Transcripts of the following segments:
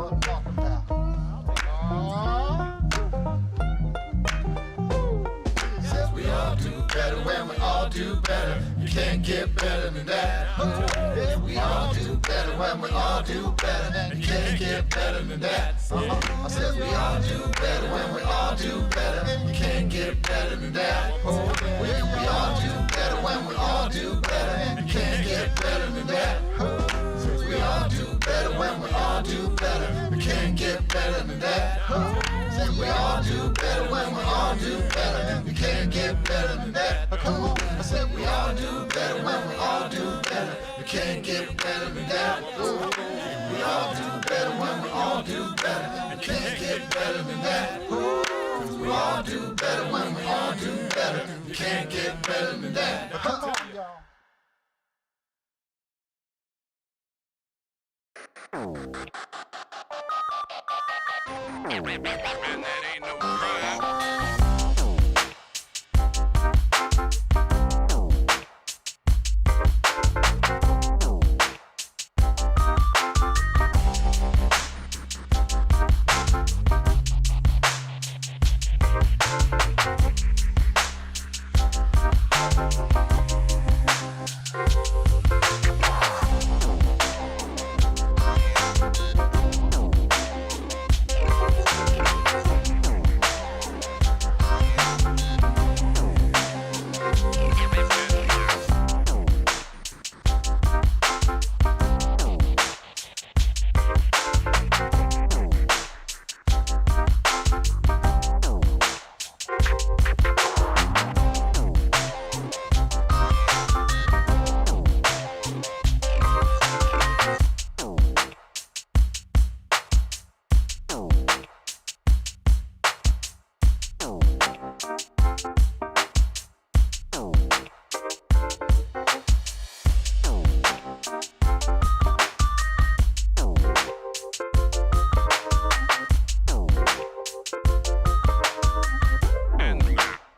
what I'm talking about. Says we all do better when we all do better. You can't get better than that. Yeah, we all do better when we all do better. You can't get better than that. I said we all do better when we all do better. You can't get better than that. Yeah, we all do better when we all do better. You can't get better than that. We all do better when we all do better. We can't get better than that. Said we all do better when we all do better. We can't get better than that. Come on. I said we all do better when we all do better. We can't get better than that. We all do better when we all do better. We can't get better than that. We all do better when we all do better. We can't get better than that. Come on, y'all. And that ain't no crime.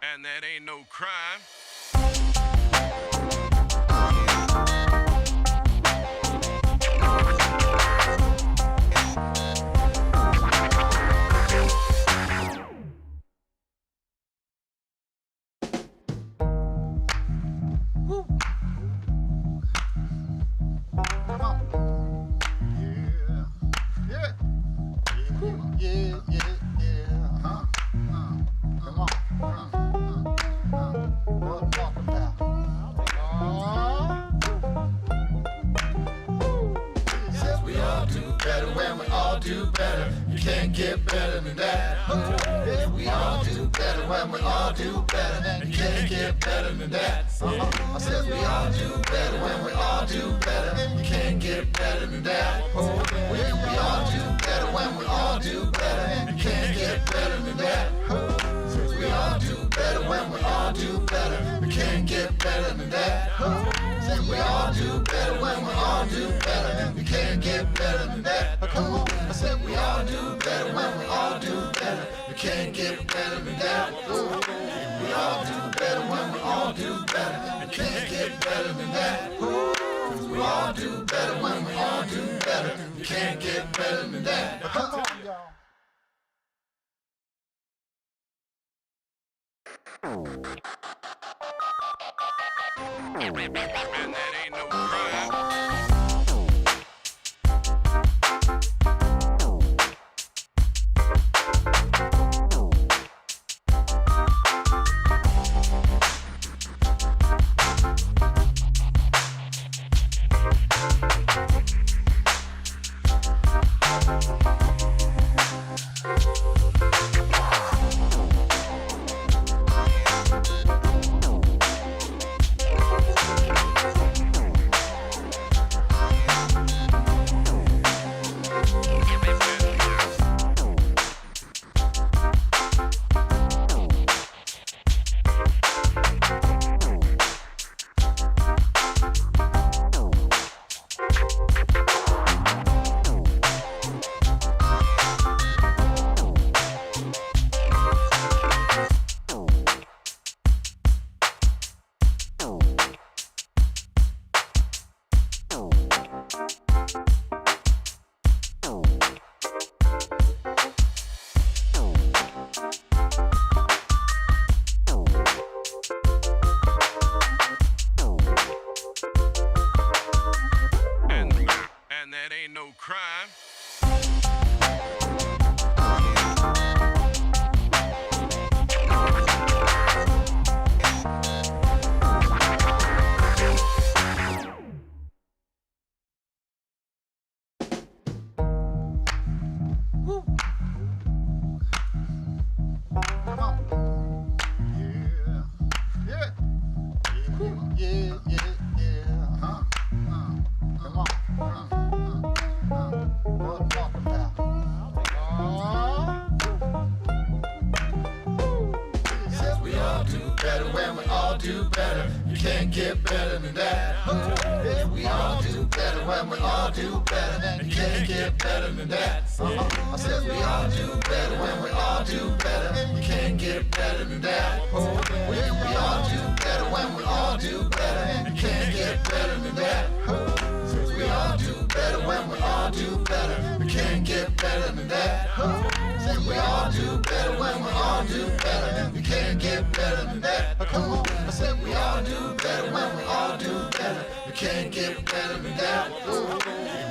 And that ain't no crime. Do better. You can't get better than that. Yeah, we all do better when we all do better. You can't get better than that. I said we all do better when we all do better. You can't get better than that. Yeah, we all do better when we all do better. You can't get better than that. We all do better when we all do better. We can't get better than that. Said we all do better when we all do better. We can't get better than that. Come on. I said we all do better when we all do better. We can't get better than that. We all do better when we all do better. We can't get better than that. We all do better when we all do better. We can't get better than that. Come on, y'all. And that ain't no crime. And that ain't no crime. Come on. Yeah. Yeah. Yeah. Come on. What I'm talking about. Says we all do better when we all do better. You can't get better than that. Yeah, we all do better when we all do better. You can't get better than that. I said we all do better when we all do better. You can't get better than that. Yeah, we all do better when we all do better. You can't get better than that. Says we all do better when we all do better. You can't get better than that. Say we all do better when we all do better. You can't get better than that. Come on. I said we all do better when we all do better. You can't get better than that.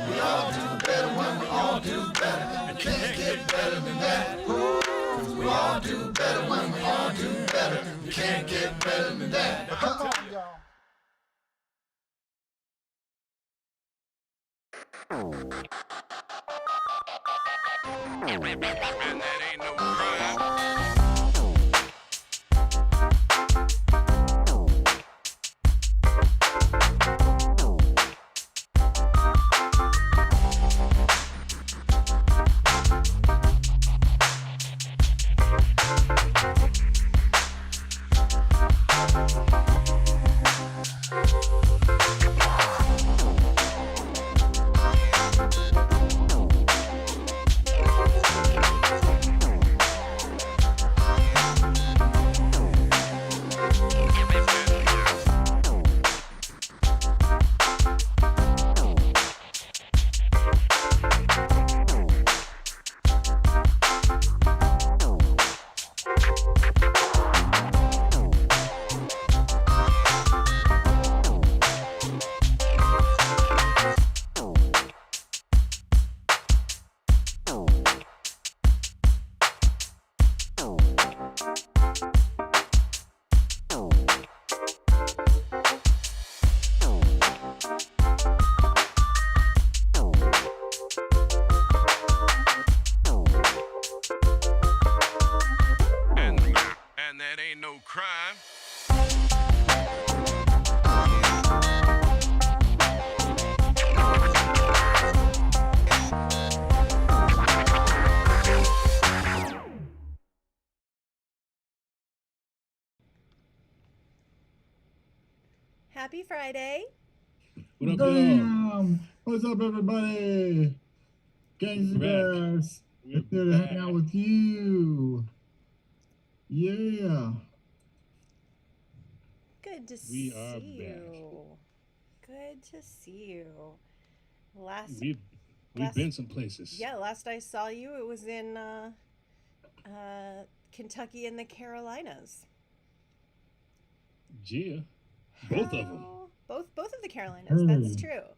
We all do better when we all do better. You can't get better than that. Cause we all do better when we all do better. You can't get better than that. Come on, y'all. And that ain't no crime. And that ain't no crime. Happy Friday. What up, y'all? Damn! What's up, everybody? Gangstagrass. We're It's here to hang out with you. Yeah. Good to We see are you. back. Good to see you. Last We've been some places. yeah, last I saw you, it was in Kentucky and the Carolinas. Gia. Both of them. How- Both of the Carolinas. That's Hmm. true.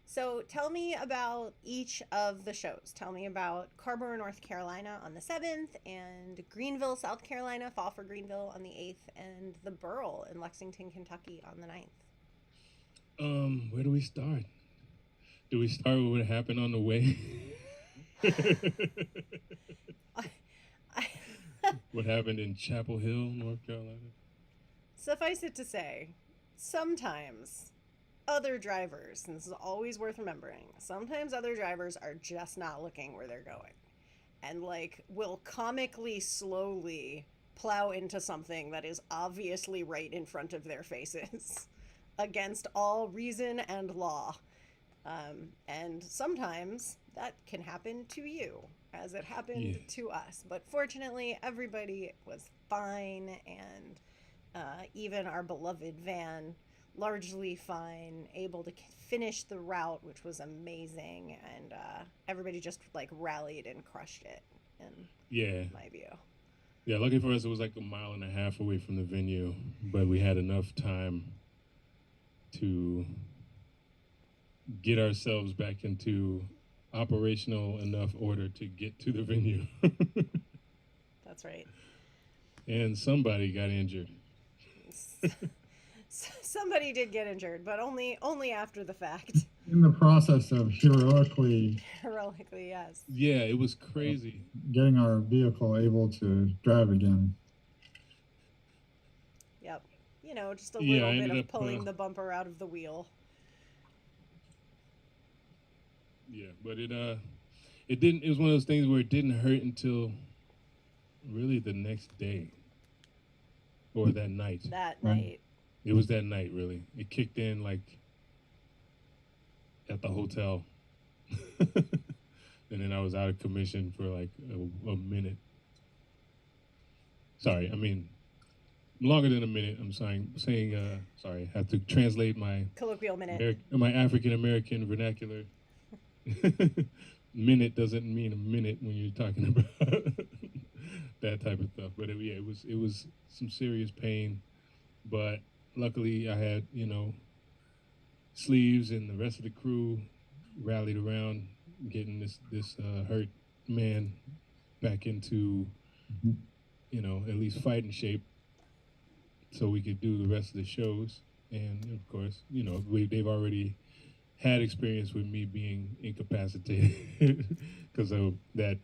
So tell me about each of the shows. Tell me about Carrboro, North Carolina on the 7th, and Greenville, South Carolina, Fall for Greenville on the 8th, and the Burl in Lexington, Kentucky on the 9th. Where do we start? Do we start with what happened on the way? What happened in Chapel Hill, North Carolina? Suffice it to say, sometimes other drivers, and this is always worth remembering, sometimes other drivers are just not looking where they're going and will comically slowly plow into something that is obviously right in front of their faces against all reason and law. And sometimes that can happen to you, as it happened to us. But fortunately, everybody was fine, and even our beloved van, largely fine, able to finish the route, which was amazing, and everybody just rallied and crushed it, in my view. Yeah, lucky for us, it was like 1.5 miles away from the venue, but we had enough time to get ourselves back into operational enough order to get to the venue. That's right. And somebody got injured. Somebody did get injured, but only after the fact. In the process of heroically Heroically, yes. Yeah, it was crazy. getting our vehicle able to drive again. Yep. You know, just a Yeah, little I bit ended of up, pulling the bumper out of the wheel. Yeah, but it didn't. It was one of those things where it didn't hurt until really the next day or that night. That Right. night. It was that night, really. It kicked in like at the hotel, and then I was out of commission for like a minute. Sorry, I mean longer than a minute. I'm saying sorry. I have to translate my Colloquial minute. My African American vernacular. Minute doesn't mean a minute when you're talking about that type of stuff. But yeah, it was some serious pain. But luckily, I had sleeves, and the rest of the crew rallied around getting this hurt man back into Mhm. at least fighting shape, so we could do the rest of the shows. And of course, they've already had experience with me being incapacitated because of that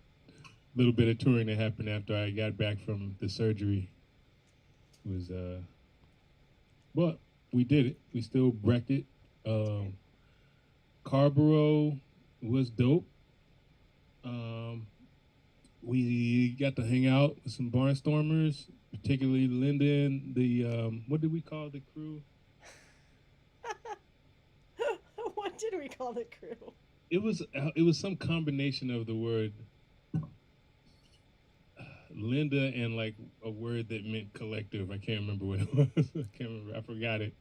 little bit of touring that happened after I got back from the surgery. Was but we did it. We still wrecked it. Carborough was dope. We got to hang out with some barnstormers, particularly Linda and the what did we call the crew? What did we call the crew? It was some combination of the word Linda and like a word that meant collective. I can't remember what it was. I can't remember. I forgot it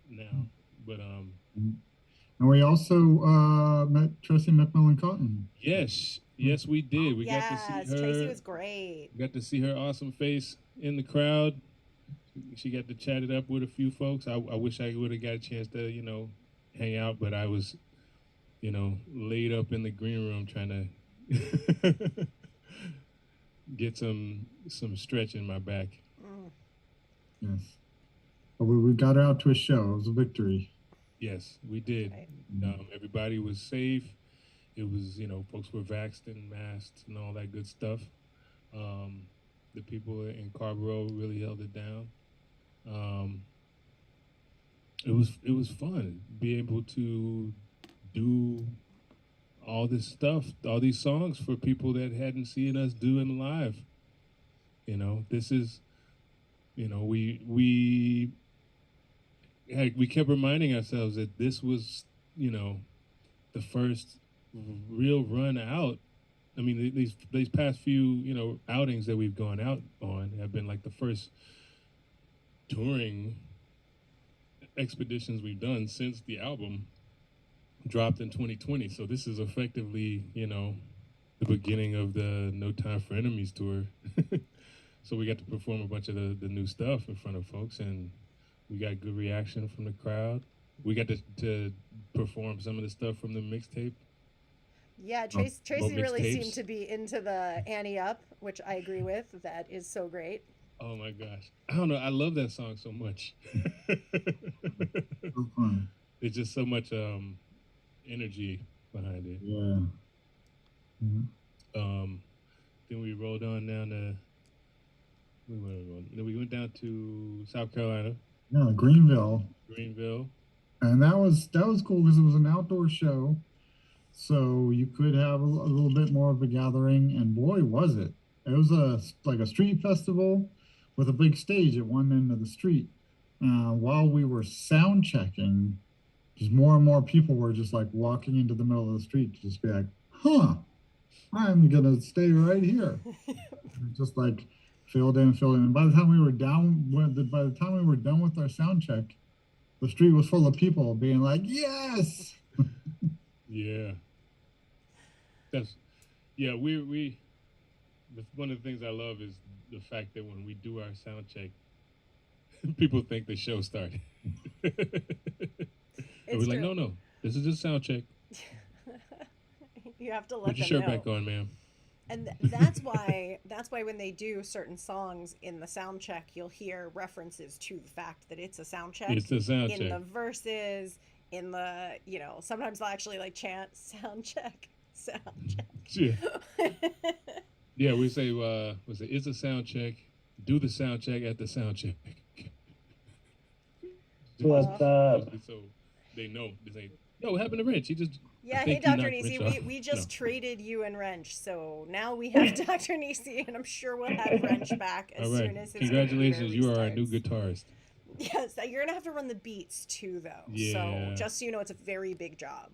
now. But And we also met Tracy McMillan Cotton. yes, we did. We got to see her. Tracy was great. Got to see her awesome face in the crowd. She got to chat it up with a few folks. I wish I would have got a chance to hang out, but I was laid up in the green room trying to get some stretch in my back. Yes. But we got her out to a show. It was a victory. Yes, we did. Right. Everybody was safe. It was, folks were vaxxed and masked and all that good stuff. The people in Carborough really held it down. It was fun. Be able to do all this stuff, all these songs for people that hadn't seen us doing live. This is, we kept reminding ourselves that this was, the first real run out. I mean, these past few, outings that we've gone out on have been like the first touring expeditions we've done since the album dropped in 2020. So this is effectively, the beginning of the No Time for Enemies tour. So we got to perform a bunch of the new stuff in front of folks, and we got good reaction from the crowd. We got to perform some of the stuff from the mixtape. Yeah, Tracy really mixtapes. seemed to be into the Annie Up, which I agree with. That is so great. Oh my gosh. I don't know. I love that song so much. So fun. There's just so much energy behind it. Yeah. Then we rolled on down to then we went down to South Carolina, Yeah, Greenville. And that was cool because it was an outdoor show. So you could have a little bit more of a gathering, and boy, was it. It was like a street festival with a big stage at one end of the street. While we were sound checking, just more and more people were just like walking into the middle of the street to just be like, huh, I'm going to stay right here. Just like filled in. And by the time we were done with our sound check, the street was full of people being like, yes. Yeah. One of the things I love is the fact that when we do our sound check, people think the show started. And we're like, no, This is just sound check. You have to let Put your them shirt know. back on, ma'am. And that's why when they do certain songs in the sound check, you'll hear references to the fact that it's a sound check. It's a sound in check. the verses, in the, sometimes they'll actually like chant sound check, sound check. Yeah. Yeah, we say, it's a sound check. Do the sound check at the sound check. What's up? So they know. They say, yo, what happened to Rich? He just. Yeah, I hey think he Dr. knocked Nisi, Rich off. we just No. traded you and Wrench, so now we have Dr. Nisi, and I'm sure we'll have Wrench back as All right. soon as his Congratulations, you computer are our new restarts. guitarist. Yes, you're gonna have to run the beats too, though. Yeah. So just so you know, it's a very big job.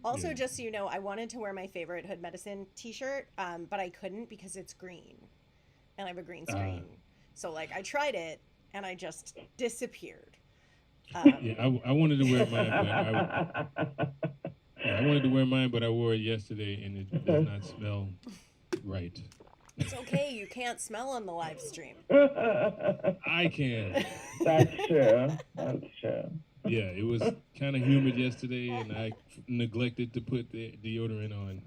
Also, Yeah. just so you know, I wanted to wear my favorite Hood Medicine T-shirt, but I couldn't because it's green, and I have a green screen. So like, I tried it, and I just disappeared. Yeah, I wanted to wear mine, but I wore it yesterday, and it does not smell right. It's okay. You can't smell on the live stream. I can. That's true. That's true. Yeah, it was kind of humid yesterday, and I neglected to put the deodorant on.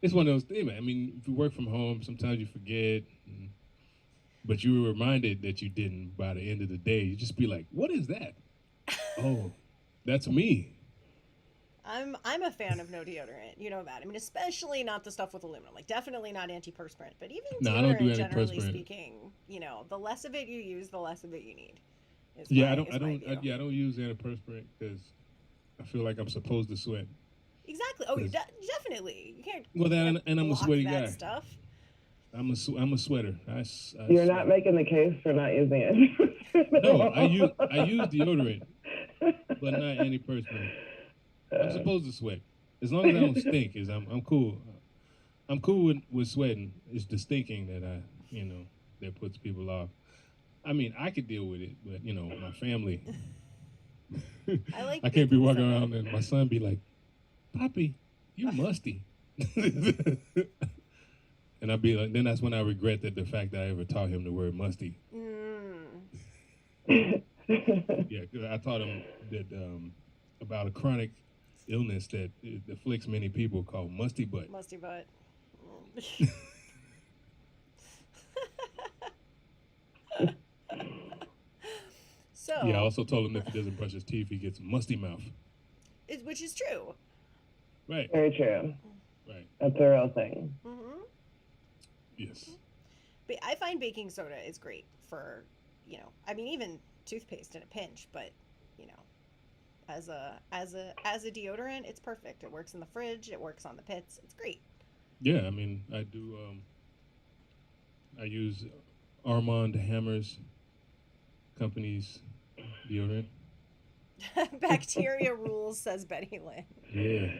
It's one of those things, man. I mean, if you work from home, sometimes you forget, but you were reminded that you didn't by the end of the day. You just be like, "What is that?" Oh, that's me. I'm a fan of no deodorant. You know that. I mean, especially not the stuff with aluminum. Like, definitely not antiperspirant. But even No, deodorant, I don't do generally antiperspirant. speaking, the less of it you use, the less of it you need. Yeah, is I my view. don't use antiperspirant because I feel like I'm supposed to sweat. Exactly. Oh, Yes. Definitely. You can't. Well, that you can't and I'm a block sweaty that guy. Stuff. I'm a sweater. I You're sweat. not making the case for not using it. No, I use deodorant, but not antiperspirant. I'm supposed to sweat. As long as I don't stink, I'm cool. I'm cool with sweating. It's the stinking that puts people off. I mean, I could deal with it, but my family. I like I can't be baking walking soda. around and my son be like, "Poppy, you're musty." And I'd be like, then that's when I regret the fact that I ever taught him the word musty. Yeah, 'cause I taught him that about a chronic illness that afflicts many people called musty butt. Musty butt. So. Yeah, I also told him if he doesn't brush his teeth, he gets musty mouth. Which is true. Right. Very true. Right. That's a real thing. Mm-hmm. Yes. But I find baking soda is great for, I mean, even toothpaste in a pinch, but, as a deodorant, it's perfect. It works in the fridge. It works on the pits. It's great. Yeah, I mean, I do. I use Armand Hammer's company's deodorant. Bacteria rules, says Betty Lynn. Yeah.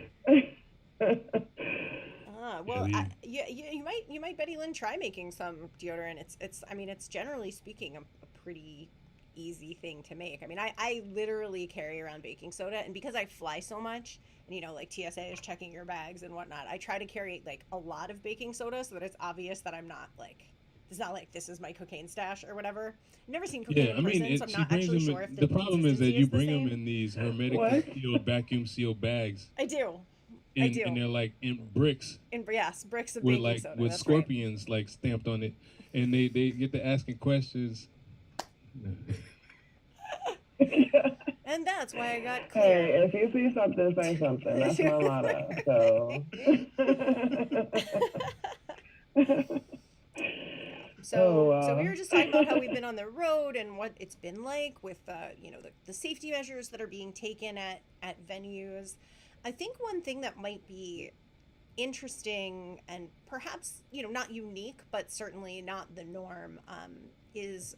Well, Yeah, you might Betty Lynn try making some deodorant. It's generally speaking a pretty easy thing to make. I mean, I literally carry around baking soda, and because I fly so much, and like TSA is checking your bags and whatnot, I try to carry like a lot of baking soda so that it's obvious that I'm not like, it's not like this is my cocaine stash or whatever. I've never seen cocaine Yeah, I in mean, person, so I'm she not brings actually them. sure if The problem is that consistency you the bring them same. in these hermetically What? sealed, vacuum sealed bags, I do. and, do. and they're like in bricks Yes, bricks of with baking like soda. with that's scorpions like stamped on it, and they get to asking questions. Right. And that's why I got clear. Hey, if you see something, say something. That's my motto. So. So we wow. were just talking about how we've been on the road and what it's been like with the safety measures that are being taken at venues. I think one thing that might be interesting and perhaps not unique, but certainly not the norm, is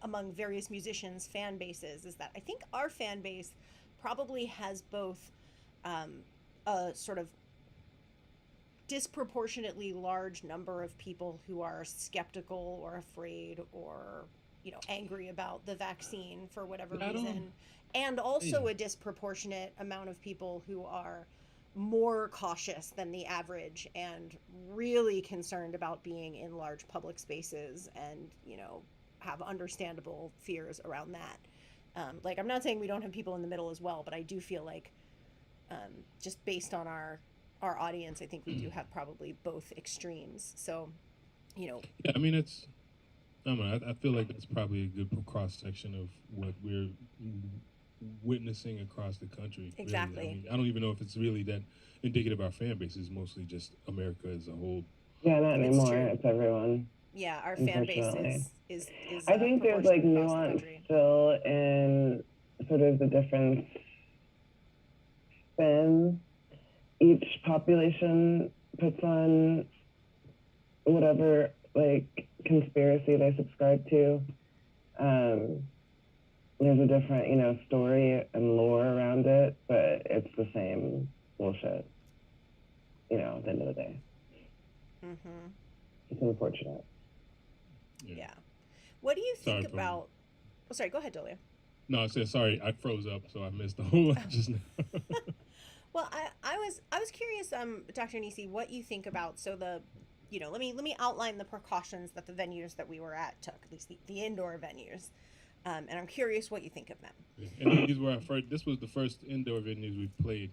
among various musicians' fan bases, is that I think our fan base probably has both a sort of disproportionately large number of people who are skeptical or afraid or angry about the vaccine for whatever reason, and also a disproportionate amount of people who are more cautious than the average and really concerned about being in large public spaces and have understandable fears around that. Like, I'm not saying we don't have people in the middle as well, but I do feel like, just based on our audience, I think we do have probably both extremes. So, you know, Yeah, I mean, I don't know. I feel like that's probably a good cross section of what we're witnessing across the country. Exactly. Really. I mean, I don't even know if it's really that indicative of our fan base. It's mostly just America as a whole. Yeah, not It's anymore. true. It's everyone. Yeah, our fan base Unfortunately. is I think there's like proportionate across the nuance country. still in sort of the different spin each population puts on whatever like conspiracy they subscribe to. There's a different, you know, story and lore around it, but it's the same bullshit, you know, at the end of the day. Mm-hmm. It's unfortunate. Yeah. What do you think Sorry, about? Oh, sorry. Go ahead, Dolia. No, I said sorry. I froze up, so I missed the whole lot just now. Well, I was curious, Dr. Nisi, what you think about, so the, you know, let me outline the precautions that the venues that we were at took, at least the indoor venues, and I'm curious what you think of them. Yeah. And these were our first. This was the first indoor venues we've played.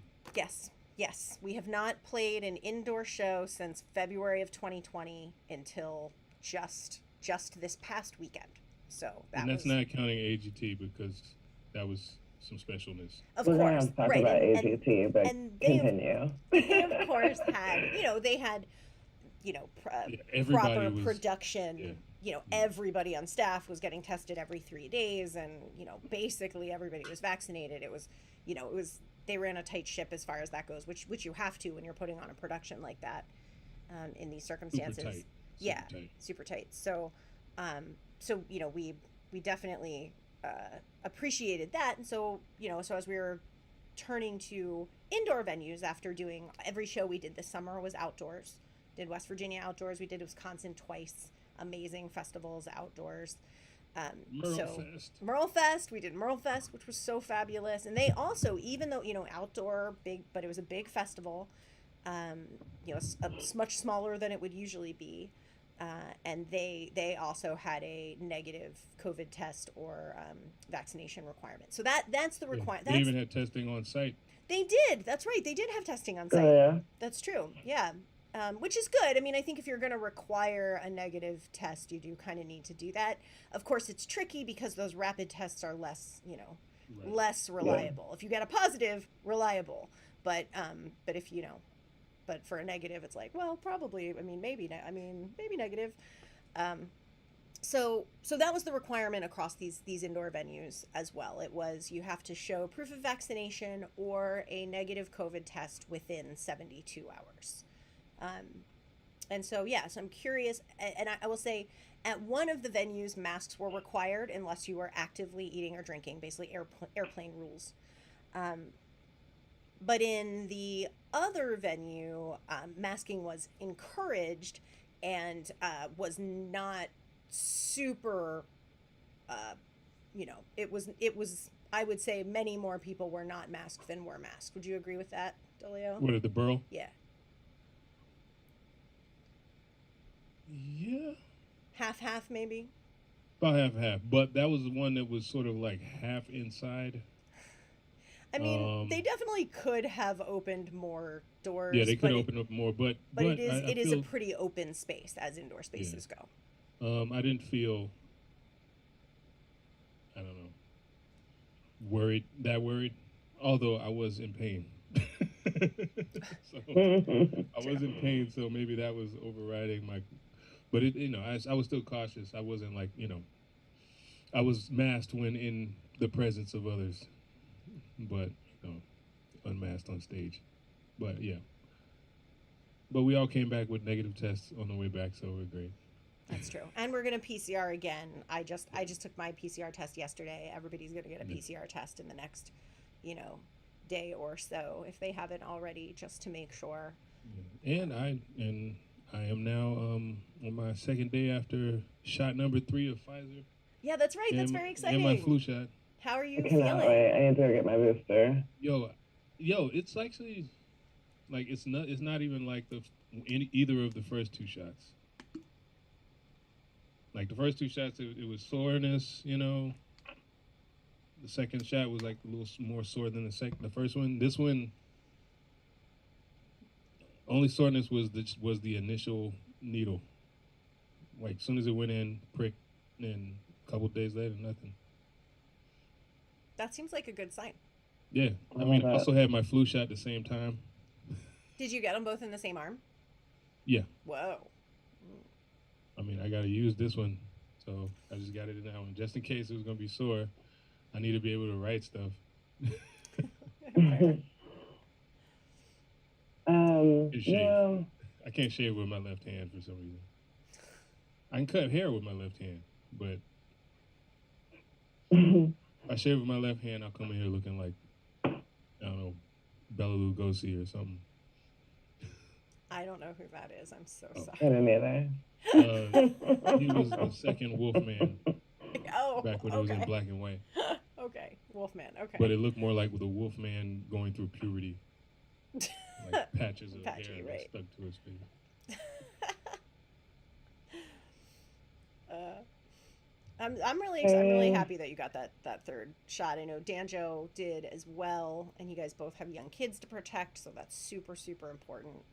Yes, we have not played an indoor show since February of 2020 until just this past weekend. So that's not counting AGT because that was some specialness. Of We're course, gonna talk right? about AGT, but continue. They of course had, proper was, production. Yeah. You know, everybody on staff was getting tested every 3 days, and basically everybody was vaccinated. It was, they ran a tight ship as far as that goes, which you have to when you're putting on a production like that, in these circumstances. Super tight. Yeah, super tight. So, we definitely appreciated that, and so as we were turning to indoor venues after doing every show we did this summer was outdoors. Did West Virginia outdoors. We did Wisconsin twice. Amazing festivals outdoors. Merle Fest. We did Merle Fest, which was so fabulous. And they also, even though outdoor big, but it was a big festival. Much smaller than it would usually be. And they also had a negative COVID test or vaccination requirement. So that's the requirement. They even had testing on site. They did. That's right. They did have testing on site. Yeah. That's true. Yeah. Which is good. I mean, I think if you're going to require a negative test, you do kind of need to do that. Of course, it's tricky because those rapid tests are less, less reliable. Yeah. If you get a positive, reliable. But if but for a negative, it's like, well, probably. I mean, maybe negative. So that was the requirement across these indoor venues as well. It was you have to show proof of vaccination or a negative COVID test within 72 hours. And so, so I'm curious, and I will say at one of the venues, masks were required unless you were actively eating or drinking, basically airplane rules. But in the other venue, masking was encouraged and was not super, it was, I would say many more people were not masked than were masked. Would you agree with that, Delio? What, at the Borough? Yeah. Yeah. Half, maybe? About half. But that was the one that was sort of like half inside. I mean, they definitely could have opened more doors. Yeah, they could open up more, but it is a pretty open space as indoor spaces go. I didn't feel, I don't know, worried, although I was in pain. So I was in pain, so maybe that was overriding my. But I was still cautious. I wasn't like, I was masked when in the presence of others, but unmasked on stage. But yeah. But we all came back with negative tests on the way back, so we're great. That's true. And we're gonna PCR again. I just took my PCR test yesterday. Everybody's gonna get a PCR test in the next, day or so if they haven't already, just to make sure. Yeah. And I am now on my second day after shot number 3 of Pfizer. Yeah, that's right. That's very exciting. And my flu shot. How are you I feeling? cannot wait. I need to get my booster. Yo, it's actually like it's not even like either of the first 2 shots. Like the first two shots, it was soreness, you know. The second shot was like a little more sore than the first one. This one, only soreness was the initial needle. Like as soon as it went in, prick, and a couple days later, nothing. That seems like a good sign. Yeah, I mean, I also had my flu shot at the same time. Did you get them both in the same arm? Yeah. Whoa. I mean, I got to use this one, so I just got it in that one just in case it was gonna be sore. I need to be able to write stuff. Yeah. I can't shave with my left hand for some reason. I can cut hair with my left hand, but if I shave with my left hand, I'll come in here looking like, I don't know, Bela Lugosi or something. I don't know who that is. I'm so sorry. I don't either. He was the second Wolfman back when it was in black and white. Okay, Wolfman. Okay. But it looked more like the Wolfman going through puberty, like patches of Patchy, hair right. that stuck to his face. I'm really happy that you got that third shot. I know Danjo did as well, and you guys both have young kids to protect, so that's super important.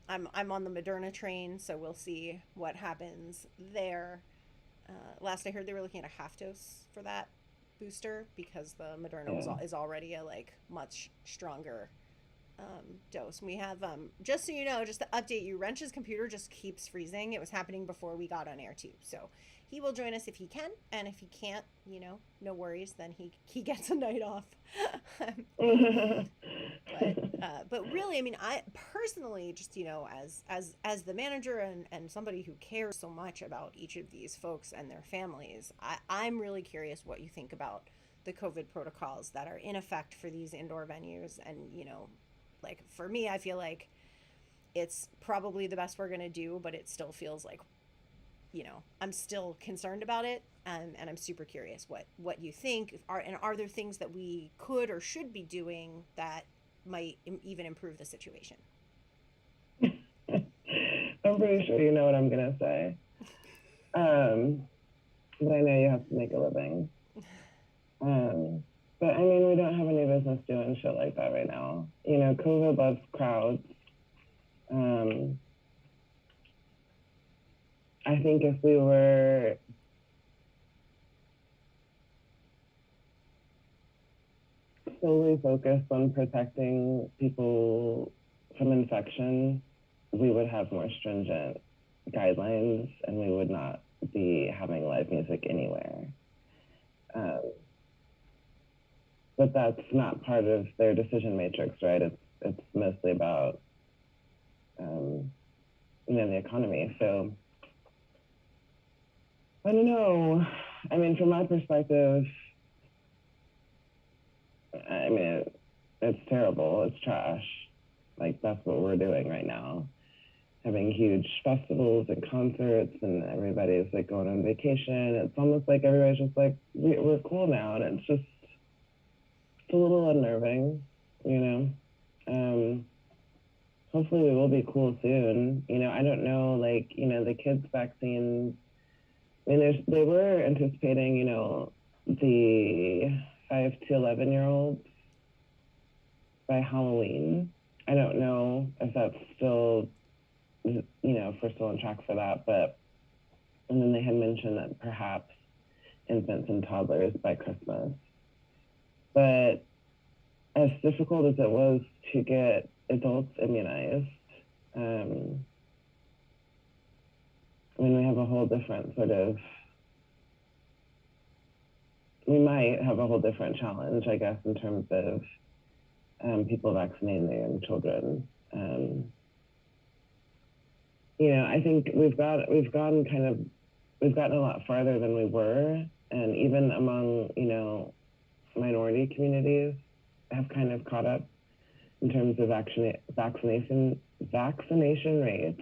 I'm on the Moderna train, so we'll see what happens there. Last I heard, they were looking at a half dose for that booster because the Moderna is already a much stronger dose. We have just so you know, just to update you, Wrench's computer just keeps freezing. It was happening before we got on air too, so he will join us if he can, and if he can't, no worries, then he gets a night off. But really, I mean, I personally just, as the manager and somebody who cares so much about each of these folks and their families, I'm really curious what you think about the COVID protocols that are in effect for these indoor venues. And, for me, I feel like it's probably the best we're going to do, but it still feels like, I'm still concerned about it. And I'm super curious what you think are there things that we could or should be doing that might even improve the situation? I'm pretty sure you know what I'm going to say. But I know you have to make a living. But I mean, we don't have any business doing shit like that right now. COVID loves crowds. I think if we were solely focused on protecting people from infection, we would have more stringent guidelines and we would not be having live music anywhere. But that's not part of their decision matrix, right? It's mostly about, the economy. So I don't know. I mean, from my perspective, I mean, it's terrible. It's trash. Like, that's what we're doing right now. Having huge festivals and concerts, and everybody's going on vacation. It's almost like everybody's just we're cool now, and it's a little unnerving, Hopefully we will be cool soon. I don't know, the kids' vaccine. I mean, they were anticipating, the 5 to 11-year-olds by Halloween. I don't know if that's still, if we're still on track for that, and then they had mentioned that perhaps infants and toddlers by Christmas. But as difficult as it was to get adults immunized, we have a whole different we might have a whole different challenge, I guess, in terms of people vaccinating their young children. I think we've gotten a lot farther than we were, and even among, minority communities have kind of caught up in terms of vaccination rates.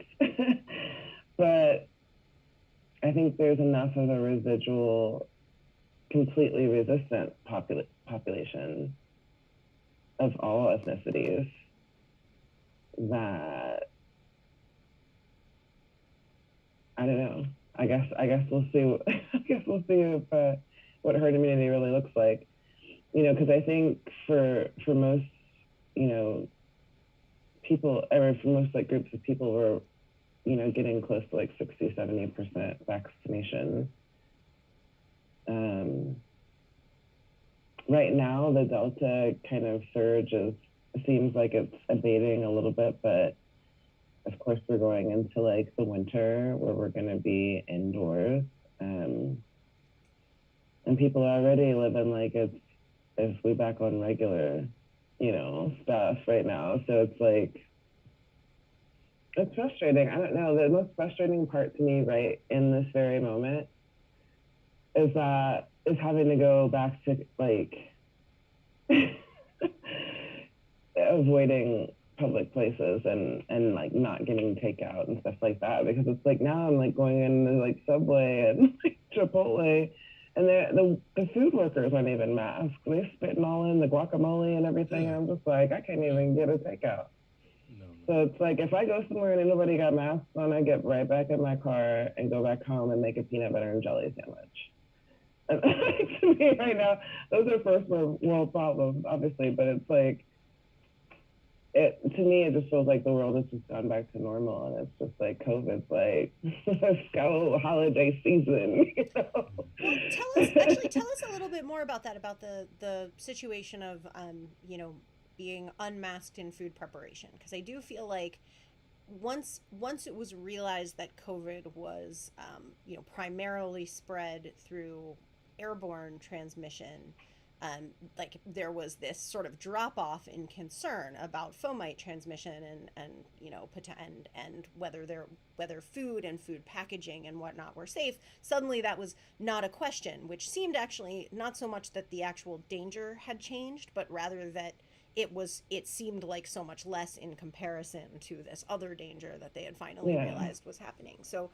But I think there's enough of a residual, completely resistant population of all ethnicities that, I don't know. I guess we'll see. I guess we'll see if what herd immunity really looks like. You know, because I think for most, you know, people, or for most like groups of people, we're, you know, getting close to like 60-70% vaccination. Right now, the Delta kind of surge seems like it's abating a little bit, but of course we're going into like the winter where we're going to be indoors, and people are already living like if we back on regular, you know, stuff right now. So it's like, it's frustrating. I don't know. The most frustrating part to me right in this very moment is having to go back to like avoiding public places and like not getting takeout and stuff like that, because it's like now I'm like going into like Subway and like Chipotle, and the food workers aren't even masked. They're spitting all in the guacamole and everything. And I'm just like, I can't even get a takeout. No. So it's like, if I go somewhere and nobody got masks on, I get right back in my car and go back home and make a peanut butter and jelly sandwich. And to me right now, those are first world problems, obviously, but it's like, to me, it just feels like the world has just gone back to normal, and it's just like COVID's like, let's go holiday season, you know? Well, tell us a little bit more about that, about the situation of, you know, being unmasked in food preparation, because I do feel like once it was realized that COVID was, you know, primarily spread through airborne transmission, like there was this sort of drop off in concern about fomite transmission and you know, and whether food and food packaging and whatnot were safe. Suddenly that was not a question, which seemed actually not so much that the actual danger had changed, but rather that it seemed like so much less in comparison to this other danger that they had finally realized was happening. So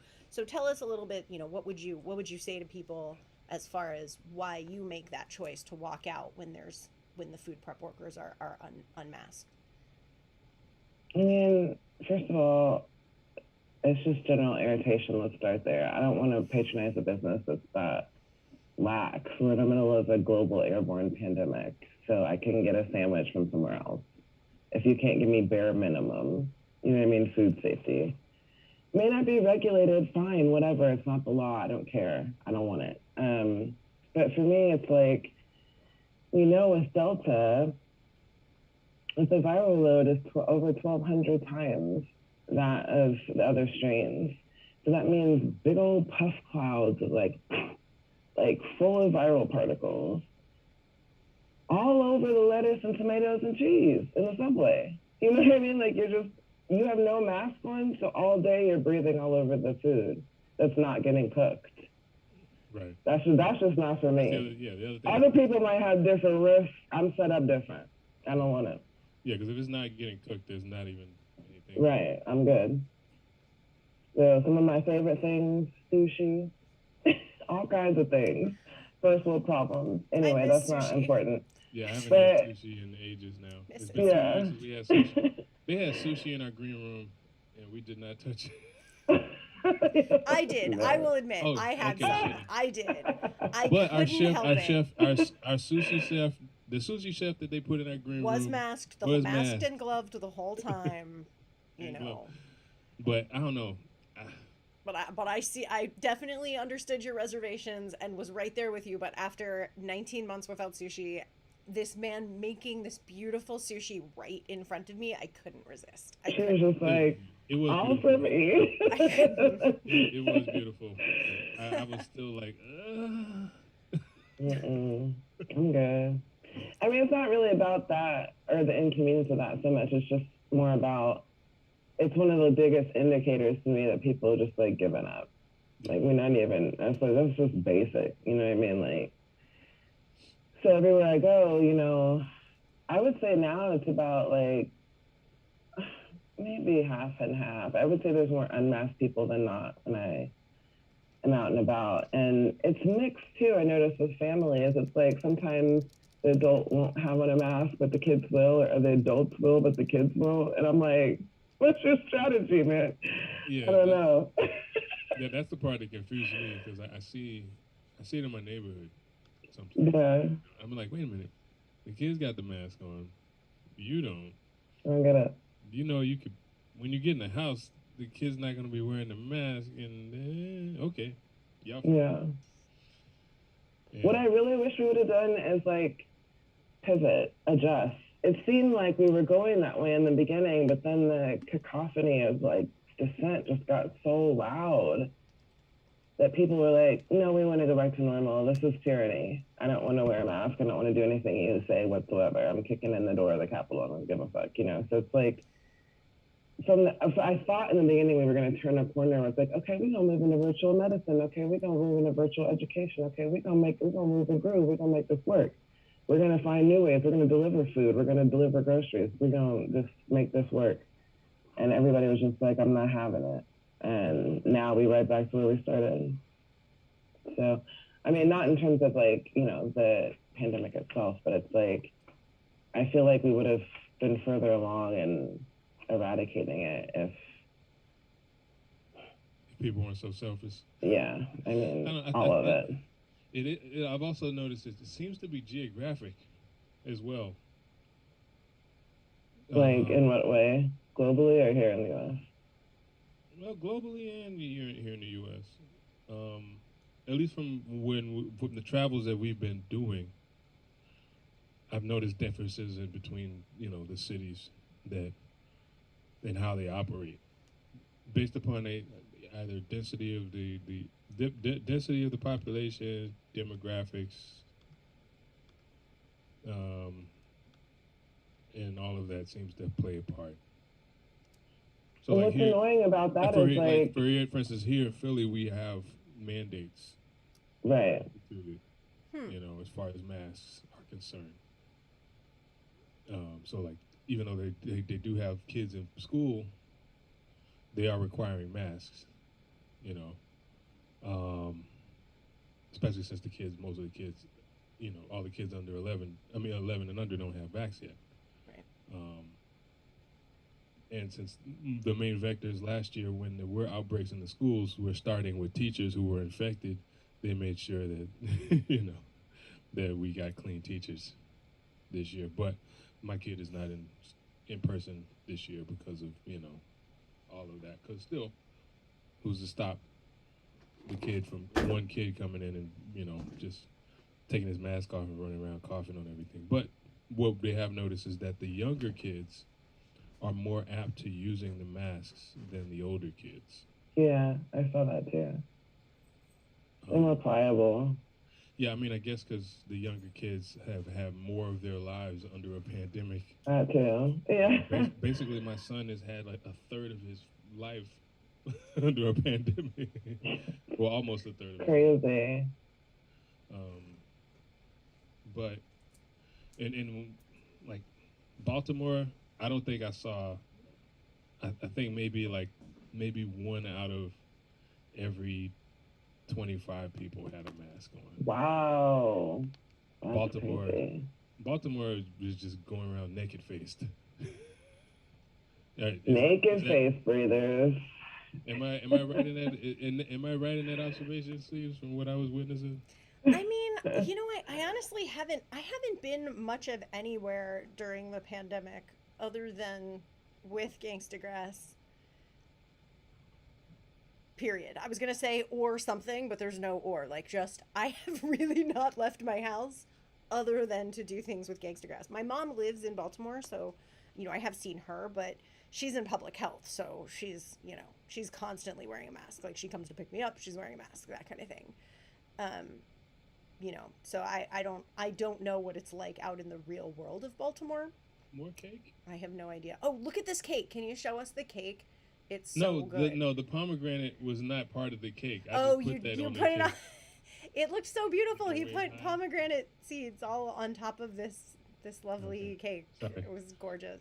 tell us a little bit, you know, what would you say to people as far as why you make that choice to walk out when the food prep workers are unmasked? I mean, first of all, it's just general irritation. Let's start there. I don't want to patronize a business that's that lax. We're in the middle of a global airborne pandemic, so I can get a sandwich from somewhere else. If you can't give me bare minimum, you know what I mean, food safety. May not be regulated, fine, whatever. It's not the law. I don't care. I don't want it. But for me, it's like, we know with Delta, if the viral load is over 1,200 times that of the other strains. So that means big old puff clouds of like full of viral particles all over the lettuce and tomatoes and cheese in the Subway. You know what I mean? Like, you have no mask on, so all day you're breathing all over the food that's not getting cooked. Right. That's just not for me. The other Other people might have different risks. I'm set up different. I don't want it. Yeah, because if it's not getting cooked, there's not even anything. Right. I'm good. So some of my favorite things, sushi, all kinds of things. First world problems. Anyway, that's not important. Yeah, I haven't had sushi in ages now. It's been 2 years since we had sushi. They had sushi in our green room, and we did not touch it. I did. I will admit, I had some. I did. But our sushi chef, the sushi chef that they put in our green was room masked, masked and gloved the whole time. You know. But I don't know. But I definitely understood your reservations and was right there with you. But after 19 months without sushi, this man making this beautiful sushi right in front of me, I couldn't resist. She was just like, it was all for me. it was beautiful. I was still like, I'm good. I mean, it's not really about that or the inconvenience of that so much. It's just more about, it's one of the biggest indicators to me that people are just like giving up. Like, we're not even, that's just basic, you know what I mean? Like, so everywhere I go, you know, I would say now it's about like maybe half and half. I would say there's more unmasked people than not when I am out and about. And it's mixed too. I notice with families, it's like sometimes the adult won't have on a mask, but the kids will, or the adults will, but the kids won't. And I'm like, what's your strategy, man? Yeah, I don't know. that's the part that confuses me because I see it in my neighborhood sometimes. Yeah, I'm like, wait a minute, the kids got the mask on, you don't. I don't get it. You know, you could when you get in the house, the kid's not gonna be wearing the mask, and okay, y'all. Yeah. What I And really wish we would have done is like pivot, adjust. It seemed like we were going that way in the beginning, but then the cacophony of like dissent just got so loud that people were like, no, we want to go back to normal. This is tyranny. I don't want to wear a mask. I don't want to do anything you say whatsoever. I'm kicking in the door of the Capitol. I don't give a fuck, you know? So it's like, I thought in the beginning we were going to turn a corner. It's like, okay, we're going to move into virtual medicine. Okay, we're going to move into virtual education. Okay, we're going to move and groove. We're going to make this work. We're going to find new ways. We're going to deliver food. We're going to deliver groceries. We're going to just make this work. And everybody was just like, I'm not having it. And now we right back to where we started. So, I mean, not in terms of like, you know, the pandemic itself, but it's like, I feel like we would have been further along in eradicating it if people weren't so selfish. yeah, I mean, all of it. I've also noticed it seems to be geographic as well. Like, in what way? Globally or here in the U.S.? Well, globally and here in the U.S. At least from the travels that we've been doing, I've noticed differences in between, you know, the cities and how they operate based upon either density of the density of the population, demographics, and all of that seems to play a part. So what's annoying about that is like, for instance, here in Philly, we have mandates, right? You know, as far as masks are concerned. So like, even though they do have kids in school, they are requiring masks. You know, especially since most of the kids, you know, all the kids under 11 and under don't have vax yet. Right. And since the main vectors last year, when there were outbreaks in the schools, were starting with teachers who were infected, they made sure that, you know, that we got clean teachers this year. But my kid is not in person this year because of, you know, all of that. Because still, who's to stop the kid from one kid coming in and, you know, just taking his mask off and running around coughing on everything. But what they have noticed is that the younger kids are more apt to using the masks than the older kids. Yeah, I saw that too. They're more pliable. Yeah, I mean, I guess because the younger kids have had more of their lives under a pandemic. That too, yeah. Basically, my son has had like a third of his life under a pandemic. Well, almost a third of it. Crazy. But in like Baltimore, I don't think I saw. I think maybe one out of every 25 people had a mask on. Wow. That's Baltimore crazy. Baltimore is just going around naked faced. Naked face breathers. Am I right in that? Am I right in that observation, Steve, from what I was witnessing? I mean, you know, I honestly haven't been much of anywhere during the pandemic other than with Gangstagrass. Period. I was going to say or something, but there's no or. Like, just, I have really not left my house other than to do things with Gangstagrass. My mom lives in Baltimore, so, you know, I have seen her, but she's in public health, so she's, you know, she's constantly wearing a mask. Like, she comes to pick me up, she's wearing a mask, that kind of thing. You know, so I don't know what it's like out in the real world of Baltimore. More cake? I have no idea. Oh, look at this cake. Can you show us the cake? It's so good. The pomegranate was not part of the cake. You put it on. It looked so beautiful. He put pomegranate seeds all on top of this lovely cake. Sorry. It was gorgeous.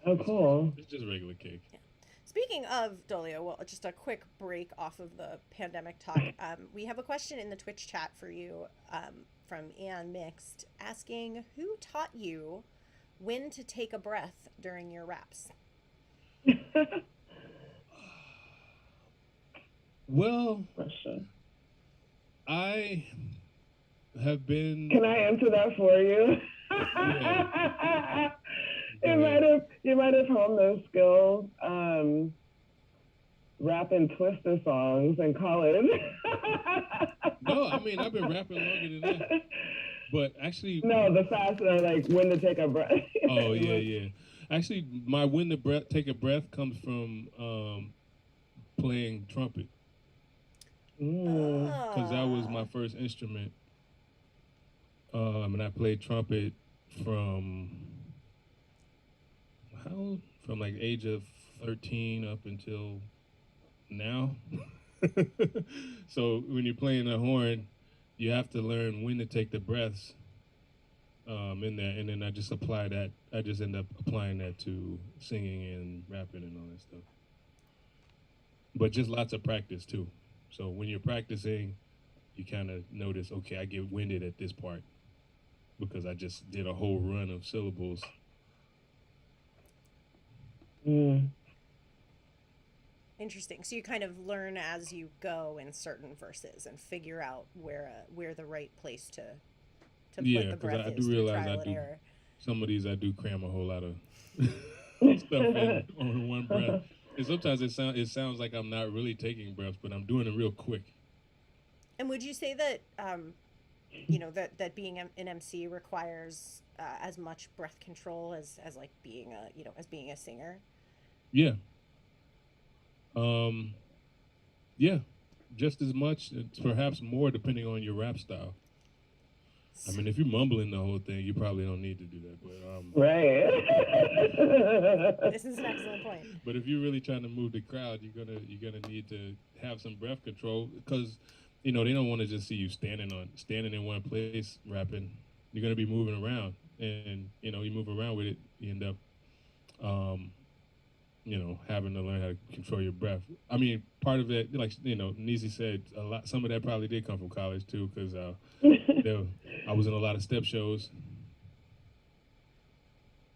Oh, cool. It's just regular cake. Yeah. Speaking of Dolio, well, just a quick break off of the pandemic talk. We have a question in the Twitch chat for you from Ann Mixed asking, who taught you when to take a breath during your raps? Well, question? I have been. Can I answer that for you? Yeah. You might have honed those skills rapping Twister songs in college. No, I mean I've been rapping longer than that. But actually, no, the faster like when to take a breath. oh yeah, yeah. Actually, my when to take a breath comes from playing trumpet because that was my first instrument. And I played trumpet from how old? From like age of 13 up until now. So when you're playing the horn, you have to learn when to take the breaths in there, and then I just apply that. I just end up applying that to singing and rapping and all that stuff. But just lots of practice too. So when you're practicing, you kind of notice, okay, I get winded at this part because I just did a whole run of syllables. Interesting. So you kind of learn as you go in certain verses and figure out where the right place to put the breath is through trial and error. Some of these I do cram a whole lot of stuff in on one breath. And sometimes it sounds like I'm not really taking breaths, but I'm doing it real quick. And would you say that you know that being an MC requires as much breath control as like being a singer? Yeah. Yeah, just as much, perhaps more, depending on your rap style. I mean, if you're mumbling the whole thing, you probably don't need to do that. But right. This is an excellent point. But if you're really trying to move the crowd, you're gonna need to have some breath control because, you know, they don't want to just see you standing in one place rapping. You're gonna be moving around, and you know, you move around with it, you end up, you know, having to learn how to control your breath. I mean, part of that, like, you know, Neezy said, some of that probably did come from college too, because I was in a lot of step shows.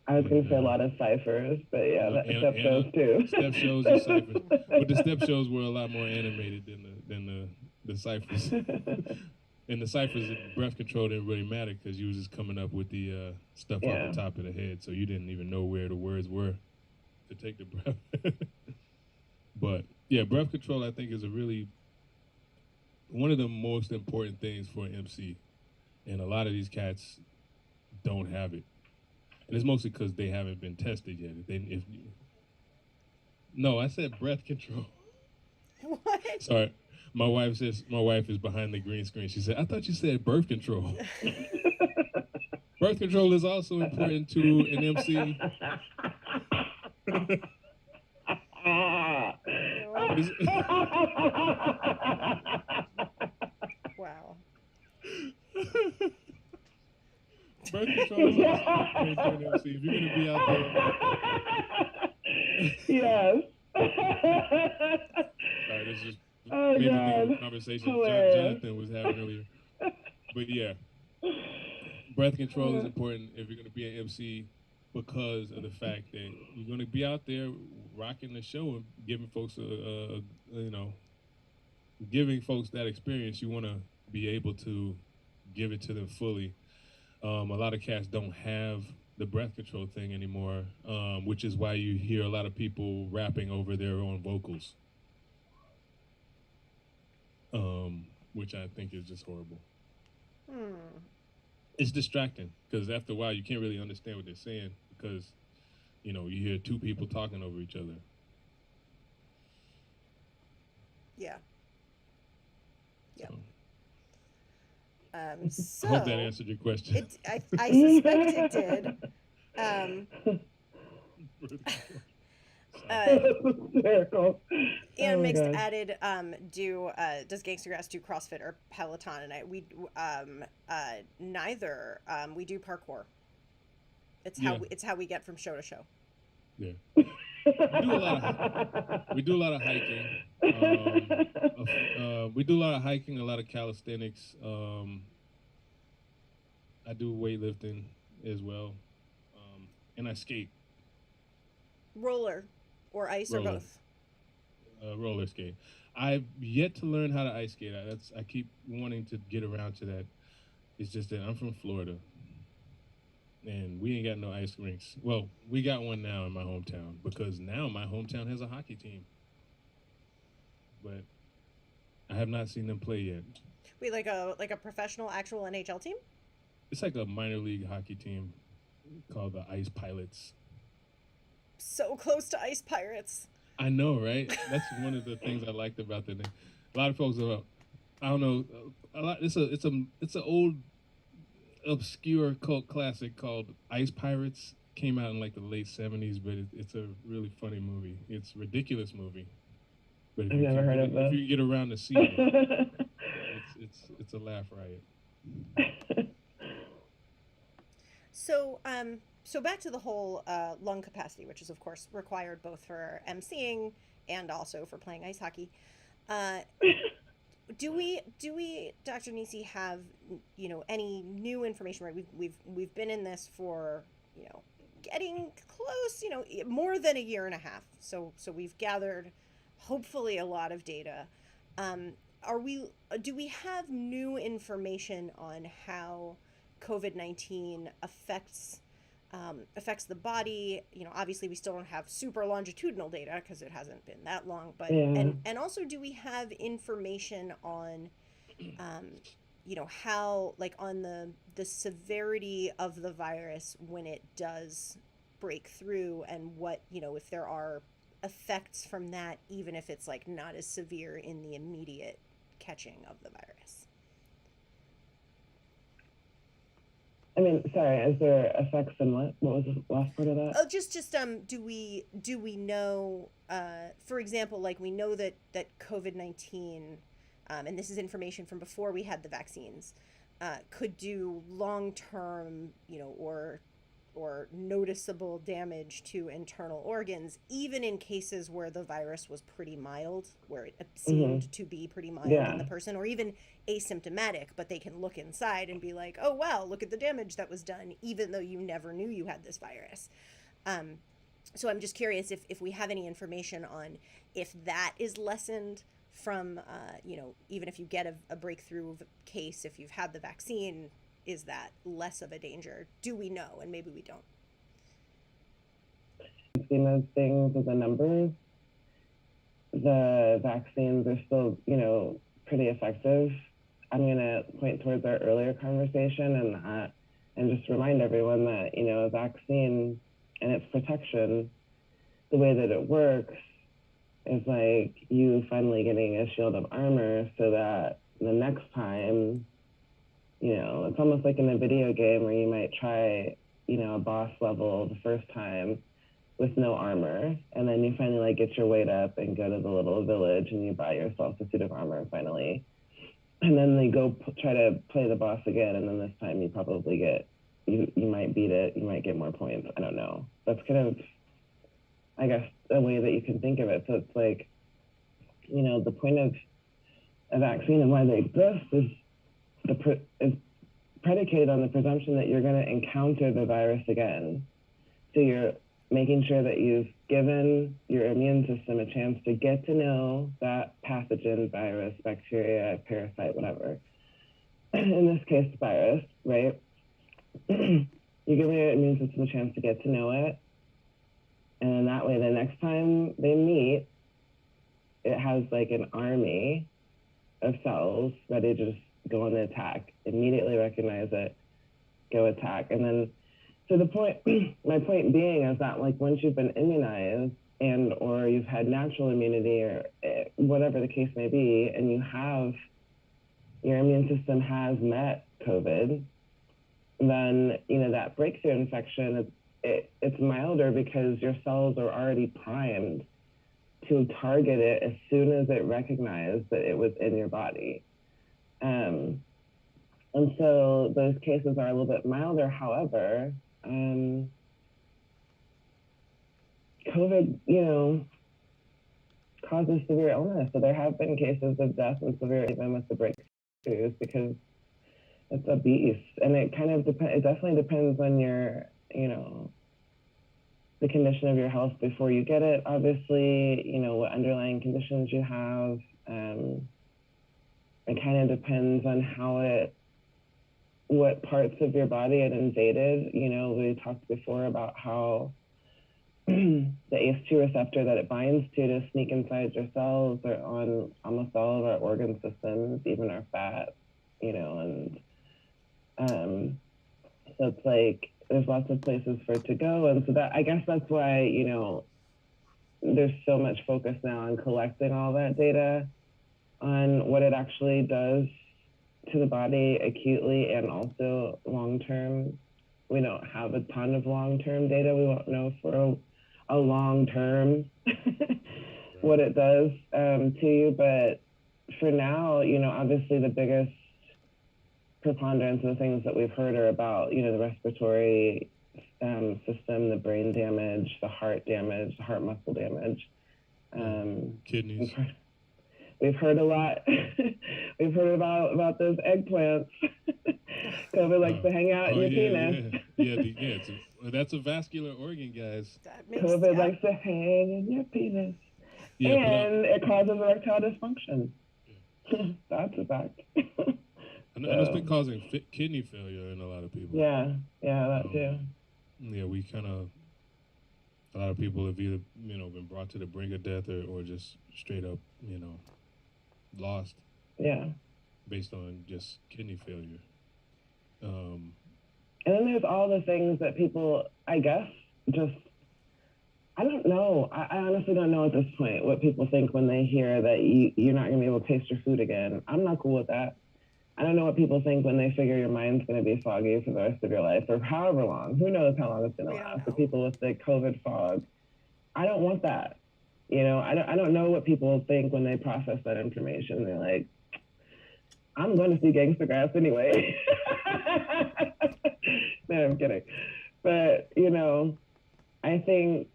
I was going to say a lot of ciphers, but yeah, step shows too. Step shows and ciphers. But the step shows were a lot more animated than the ciphers. And the ciphers, breath control didn't really matter because you was just coming up with the stuff off the top of the head, so you didn't even know where the words were to take the breath. But yeah, breath control I think is one of the most important things for an MC, and a lot of these cats don't have it, and it's mostly because they haven't been tested yet. No, I said breath control. What? Sorry, my wife is behind the green screen. She said, "I thought you said birth control." Birth control is also important to an MC. Wow. Birth control is also important to an MC. If you're gonna be out there. Yes. Sorry, this is maybe the conversation Jonathan was having earlier. But yeah, breath control is important if you're gonna be an MC, because of the fact that you're going to be out there rocking the show and giving folks giving folks that experience. You want to be able to give it to them fully. A lot of cats don't have the breath control thing anymore, which is why you hear a lot of people rapping over their own vocals, which I think is just horrible. It's distracting because after a while you can't really understand what they're saying because, you know, you hear two people talking over each other. Yeah. Yeah. So, I hope that answered your question. I suspect it did. Ian Mix added, does Gangstagrass do CrossFit or Peloton? And neither. We do parkour. It's how we get from show to show. Yeah. We do a lot of hiking. We do a lot of hiking, a lot of calisthenics. I do weightlifting as well, and I skate. Roller or ice or both? Roller skate. I've yet to learn how to ice skate. I keep wanting to get around to that. It's just that I'm from Florida, and we ain't got no ice rinks. Well, we got one now in my hometown because now my hometown has a hockey team, but I have not seen them play yet. Wait, like a professional actual NHL team? It's like a minor league hockey team called the Ice Pilots. So close to Ice Pirates. I know, right? That's one of the things I liked about the name. A lot of folks are, I don't know, a lot. It's a old obscure cult classic called Ice Pirates. Came out in like the late '70s, but it's a really funny movie. It's a ridiculous movie. But if I've you never can heard get, of this. if you get around to see it, it's a laugh riot. So back to the whole lung capacity, which is of course required both for emceeing and also for playing ice hockey. Do we, Dr. Nisi, have any new information? Right, we've been in this for getting close, more than a year and a half. So we've gathered hopefully a lot of data. Do we have new information on how COVID-19 affects the body? Obviously we still don't have super longitudinal data because it hasn't been that long, but and also, do we have information on how, like, on the severity of the virus when it does break through, and what, if there are effects from that, even if it's like not as severe in the immediate catching of the virus? I mean, sorry, is there effects in what? What was the last part of that? Oh, just do we know, for example, like, we know that COVID-19, and this is information from before we had the vaccines, could do long-term, or noticeable damage to internal organs, even in cases where the virus was pretty mild, where it seemed to be pretty mild in the person, or even asymptomatic, but they can look inside and be like, oh, wow, look at the damage that was done, even though you never knew you had this virus. So I'm just curious if we have any information on if that is lessened from, even if you get a breakthrough case, if you've had the vaccine, is that less of a danger? Do we know? And maybe we don't. Scheme of things with the numbers, the vaccines are still, pretty effective. I'm going to point towards our earlier conversation and just remind everyone that, a vaccine and its protection, the way that it works is like you finally getting a shield of armor so that the next time, it's almost like in a video game where you might try, a boss level the first time with no armor, and then you finally get your weight up and go to the little village and you buy yourself a suit of armor finally. And then they go try to play the boss again, and then this time you probably you might beat it, you might get more points, I don't know. That's kind of, I guess, a way that you can think of it. So it's like, the point of a vaccine and why they exist is predicated on the presumption that you're going to encounter the virus again. So you're making sure that you've given your immune system a chance to get to know that pathogen, virus, bacteria, parasite, whatever. In this case, virus, right? You're giving your immune system a chance to get to know it. And that way, the next time they meet, it has like an army of cells ready to just go on the attack, immediately recognize it, go attack. And then, so my point being is that, like, once you've been immunized or you've had natural immunity or whatever the case may be, and your immune system has met COVID, then, that breakthrough infection, it's milder because your cells are already primed to target it as soon as it recognized that it was in your body. And so those cases are a little bit milder. However, COVID, causes severe illness. So there have been cases of death and severe, even with the breakthroughs, because it's a beast. And it kind of it definitely depends on your, the condition of your health before you get it, obviously, what underlying conditions you have, It kind of depends on what parts of your body it invaded. You know, we talked before about how the ACE2 receptor that it binds to sneak inside your cells or on almost all of our organ systems, even our fat, you know, and so it's like there's lots of places for it to go. And so that, I guess that's why, you know, there's so much focus now on collecting all that data on what it actually does to the body acutely and also long-term. We don't have a ton of long-term data. We won't know for a long term what it does to you. But for now, you know, obviously the biggest preponderance of the things that we've heard are about, you know, the respiratory system, the brain damage, the heart damage, the heart muscle damage. Kidneys. We've heard a lot. We've heard about those eggplants. COVID likes to hang out in your penis. That's a vascular organ, guys. COVID likes to hang in your penis. And it causes erectile dysfunction. That's a fact. I know it's been causing kidney failure in a lot of people. Yeah, that too. Yeah, we kind of, a lot of people have either, you know, been brought to the brink of death or just straight up, you know, lost. Yeah. Based on just kidney failure. And then there's all the things that people, I guess, just, I don't know. I honestly don't know at this point what people think when they hear that you're not going to be able to taste your food again. I'm not cool with that. I don't know what people think when they figure your mind's going to be foggy for the rest of your life or however long. Who knows how long it's going to last? The people with the COVID fog. I don't want that. You know, I don't know what people think when they process that information. They're like, I'm going to see Gangstagrass anyway. No, I'm kidding. But, you know, I think,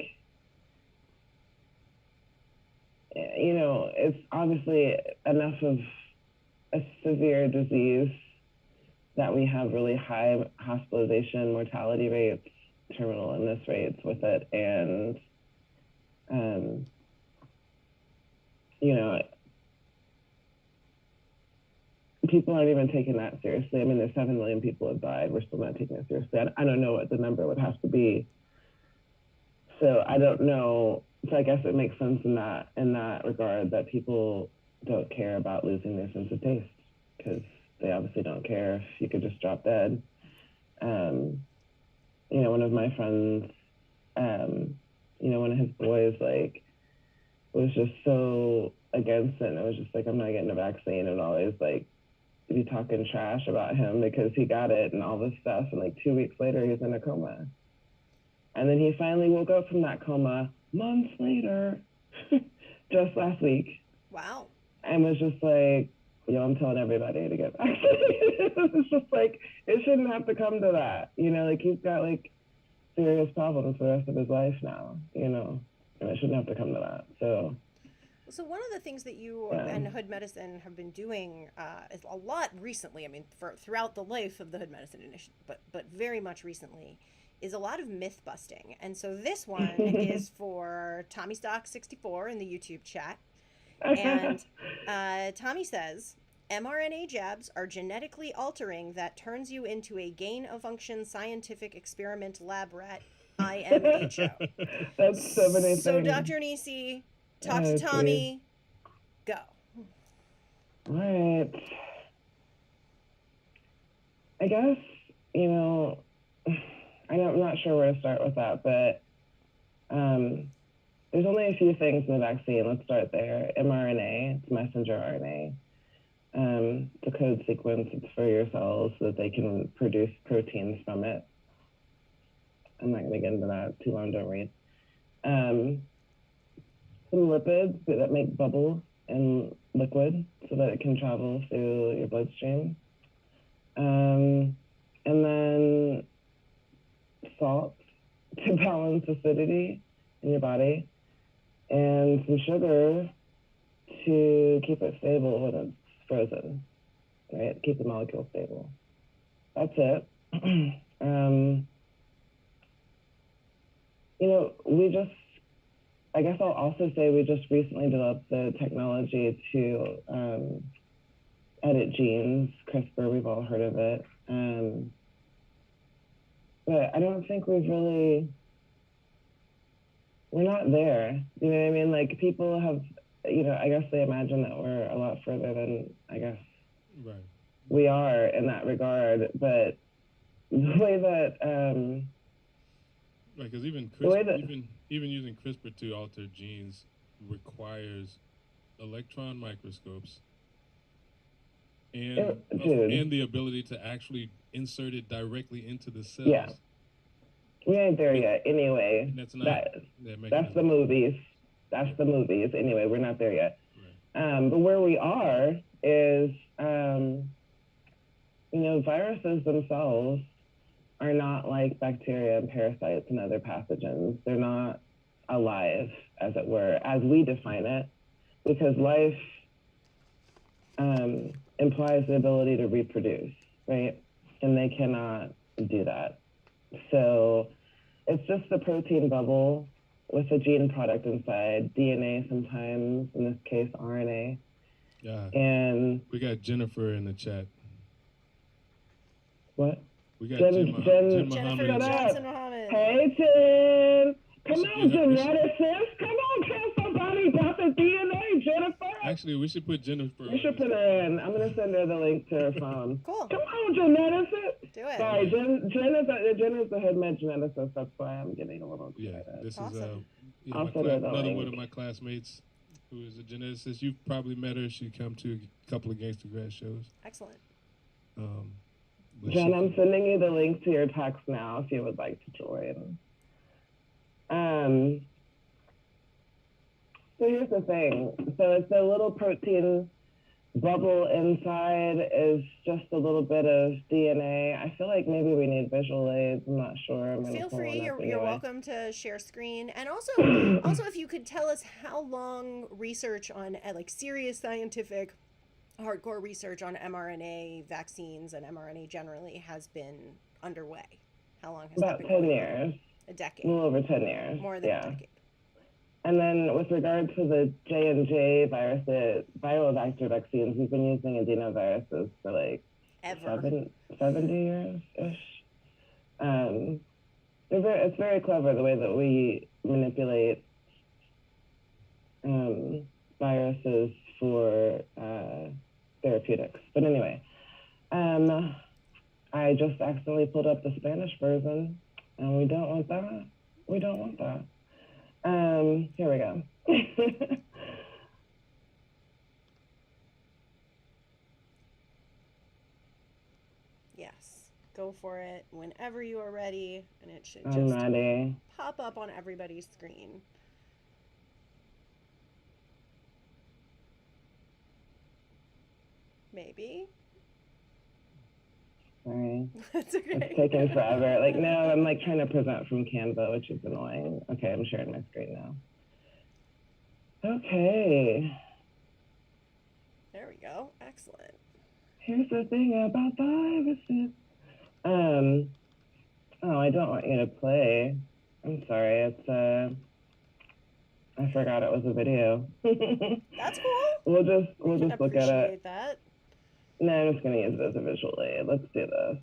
you know, it's obviously enough of a severe disease that we have really high hospitalization mortality rates, terminal illness rates with it. And, you know, people aren't even taking that seriously. I mean, there's 7 million people have died. We're still not taking it seriously. I don't know what the number would have to be. So I don't know. So I guess it makes sense in that regard that people don't care about losing their sense of taste because they obviously don't care if you could just drop dead. You know, one of my friends, you know, one of his boys, like, was just so against it. And it was just like, I'm not getting a vaccine, and always like be talking trash about him because he got it and all this stuff. And like 2 weeks later, he's in a coma. And then he finally woke up from that coma months later, just last week. Wow. And was just like, yo, I'm telling everybody to get vaccinated. It's just like, it shouldn't have to come to that. You know, like he's got like serious problems for the rest of his life now, you know, and it shouldn't have to come to that. So one of the things that you and Hood Medicine have been doing is a lot recently, I mean, throughout the life of the Hood Medicine Initiative, but very much recently, is a lot of myth busting. And so this one is for Tommy Stock 64 in the YouTube chat. And Tommy says, mRNA jabs are genetically altering that turns you into a gain-of-function scientific experiment lab rat, IMHO. That's so many things. So Dr. Nisi, talk to Tommy. Go. Right. I guess, you know, I'm not sure where to start with that, but there's only a few things in the vaccine. Let's start there. mRNA, it's messenger RNA. The code sequence, it's for your cells so that they can produce proteins from it. I'm not going to get into that too long, don't read. Some lipids that make bubbles in liquid so that it can travel through your bloodstream. And then salt to balance acidity in your body, and some sugar to keep it stable when it's frozen, right? Keep the molecule stable. That's it. You know, we just I guess I'll also say we just recently developed the technology to edit genes, CRISPR, we've all heard of it. But I don't think we're not there. You know what I mean? Like people have, I guess they imagine that we're a lot further than I guess we are in that regard. But the way that, right, because even even using CRISPR to alter genes requires electron microscopes and the ability to actually insert it directly into the cells. Yeah. We ain't there yet. Anyway, that's not. That's the movies. That's the movies. Anyway, we're not there yet. Right. But where we are is, viruses themselves are not like bacteria and parasites and other pathogens. They're not alive, as it were, as we define it, because life implies the ability to reproduce, right? And they cannot do that. So it's just the protein bubble with a gene product inside, DNA sometimes, in this case, RNA. Yeah. And we got Jennifer in the chat. What? We got Jen Muhammad. Hey, Jen. Come on, geneticist. Come on, tell somebody about the DNA, Jennifer. Actually, we should put Jennifer. We should put her in. I'm going to send her the link to her phone. Cool. Come on, geneticist. Do it. Sorry, Jen is the head med geneticist. That's why I'm getting a little excited. Yeah, this awesome. is another one of my classmates who is a geneticist. You've probably met her. She come to a couple of Gangstagrass shows. Excellent. Jen, I'm sending you the link to your text now if you would like to join. So here's the thing. So it's a little protein bubble inside is just a little bit of DNA. I feel like maybe we need visual aids. I'm not sure. Feel free. You're welcome to share screen. And also if you could tell us how long research on like serious scientific hardcore research on mRNA vaccines and mRNA generally has been underway. How long has about that been? 10 years. A decade. A little over 10 years. More than a decade. And then with regard to the J&J virus, the viral vector vaccines, we've been using adenoviruses for like 70 years-ish. It's very clever the way that we manipulate viruses for therapeutics. But anyway, I just accidentally pulled up the Spanish version, and we don't want that. We don't want that. Here we go. Yes, go for it whenever you are ready, and it should I'm ready. Pop up on everybody's screen. Maybe. Sorry. That's okay. It's taking forever. Like, no, I'm like trying to present from Canva, which is annoying. Okay, I'm sharing my screen now. Okay. There we go. Excellent. Here's the thing about viruses. Oh, I don't want you to play. I'm sorry. It's I forgot it was a video. That's cool. We'll just look at it. That. No, I'm just gonna use it as a visual aid. Let's do this.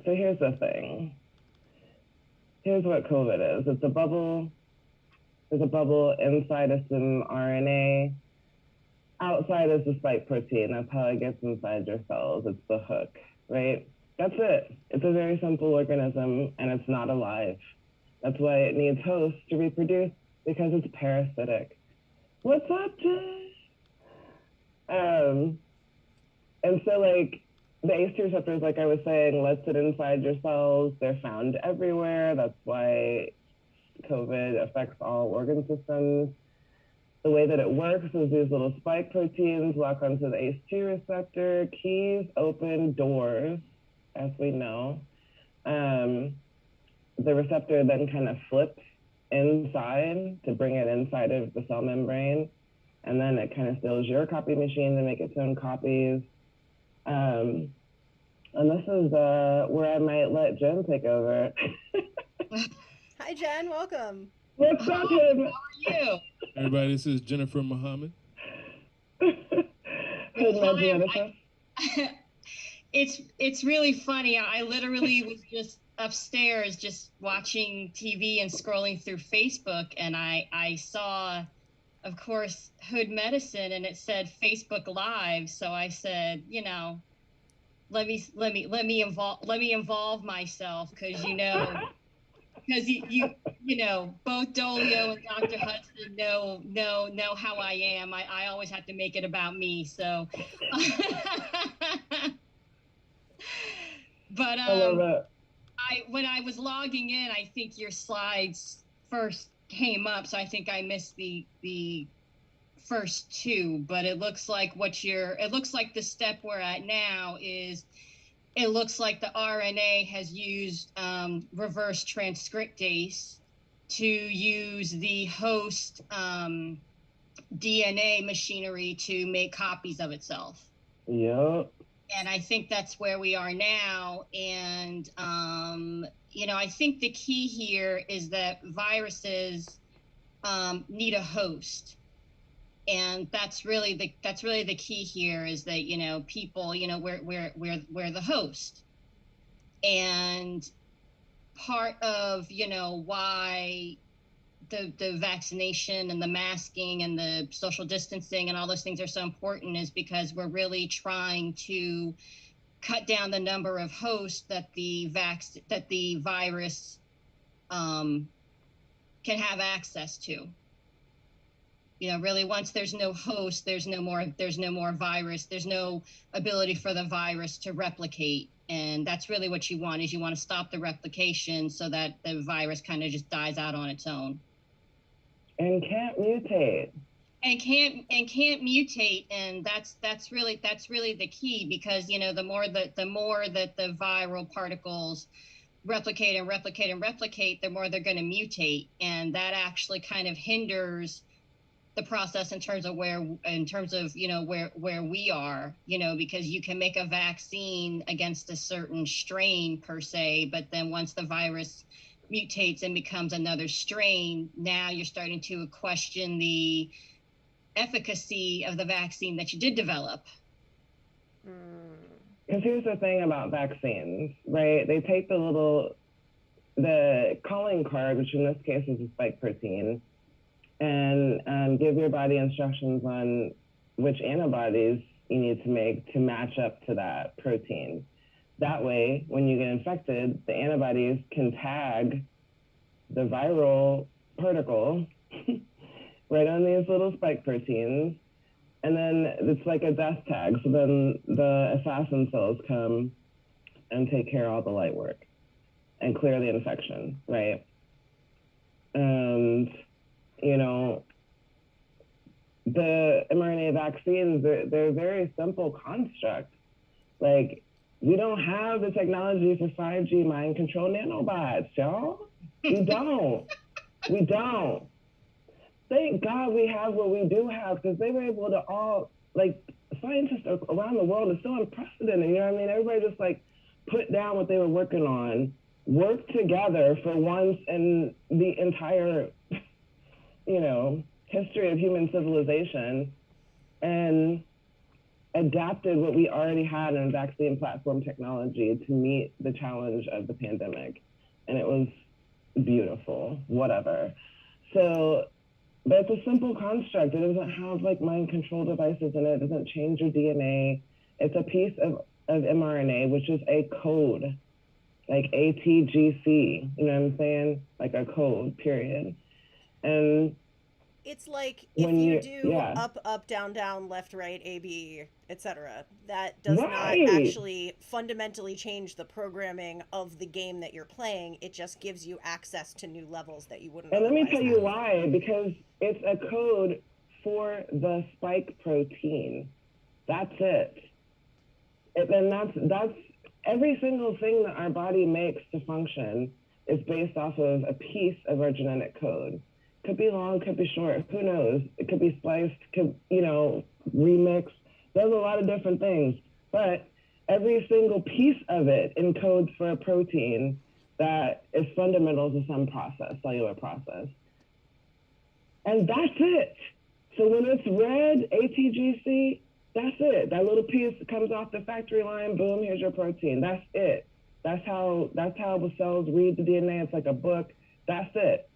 So here's the thing. Here's what COVID is. It's a bubble. There's a bubble inside of some RNA. Outside is the spike protein. That's how it gets inside your cells. It's the hook, right? That's it. It's a very simple organism, and it's not alive. That's why it needs hosts to reproduce, because it's parasitic. What's up, Jay? And so, like, the ACE2 receptors, like I was saying, lets it inside your cells. They're found everywhere. That's why COVID affects all organ systems. The way that it works is these little spike proteins lock onto the ACE2 receptor. Keys open doors, as we know. The receptor then kind of flips inside to bring it inside of the cell membrane. And then it kind of steals your copy machine to make its own copies. And this is where I might let Jen take over. Hi, Jen. Welcome. What's up, him? How are you? Everybody, this is Jennifer Muhammad. It's really funny. I literally was just upstairs just watching TV and scrolling through Facebook, and I saw, of course, Hood Medicine, and it said Facebook Live. So I said, you know, let me involve myself, because you know, both Dolio and Dr. Hudson know how I am. I always have to make it about me. So, but I love it. when I was logging in, I think your slides first came up, so I think I missed the first two. But it looks like the step we're at now is, it looks like the RNA has used reverse transcriptase to use the host DNA machinery to make copies of itself. Yep. And I think that's where we are now. And, you know, I think the key here is that viruses need a host. And that's really the key here, is that, you know, people, you know, we're the host. And part of, you know, why the vaccination and the masking and the social distancing and all those things are so important is because we're really trying to cut down the number of hosts that the virus can have access to. You know, really, once there's no host, there's no more virus. There's no ability for the virus to replicate. And that's really what you want, is you want to stop the replication so that the virus kind of just dies out on its own. And can't mutate. And can't mutate, and that's really the key, because, you know, the more that the viral particles replicate, the more they're going to mutate, and that actually kind of hinders the process in terms of you know, where we are, you know, because you can make a vaccine against a certain strain per se, but then once the virus mutates and becomes another strain, now you're starting to question the efficacy of the vaccine that you did develop. Because here's the thing about vaccines, right? They take the calling card, which in this case is a spike protein, and give your body instructions on which antibodies you need to make to match up to that protein. That way, when you get infected, the antibodies can tag the viral particle right on these little spike proteins, and then it's like a death tag. So then the assassin cells come and take care of all the light work and clear the infection, right? And, you know, the mRNA vaccines, they're a very simple construct. Like, we don't have the technology for 5G mind control nanobots, y'all. We don't. We don't. Thank God we have what we do have, because they were able to all, like, scientists around the world is so unprecedented, you know what I mean? Everybody just, like, put down what they were working on, worked together for once in the entire, you know, history of human civilization, and adapted what we already had in vaccine platform technology to meet the challenge of the pandemic. And it was beautiful, whatever. So, but it's a simple construct. It doesn't have like mind control devices in it. It doesn't change your DNA. It's a piece of mRNA, which is a code, like ATGC, you know what I'm saying? Like a code, period. And it's like if you do up, up, down, down, left, right, A, B, etc. That does not actually fundamentally change the programming of the game that you're playing. It just gives you access to new levels that you wouldn't. And let me tell you why. Because it's a code for the spike protein. That's it. And that's every single thing that our body makes to function is based off of a piece of our genetic code. Could be long, could be short, who knows? It could be spliced, could, you know, remixed. There's a lot of different things, but every single piece of it encodes for a protein that is fundamental to some process, cellular process. And that's it. So when it's red, ATGC, that's it. That little piece comes off the factory line, boom, here's your protein. That's it. That's how the cells read the DNA. It's like a book. That's it.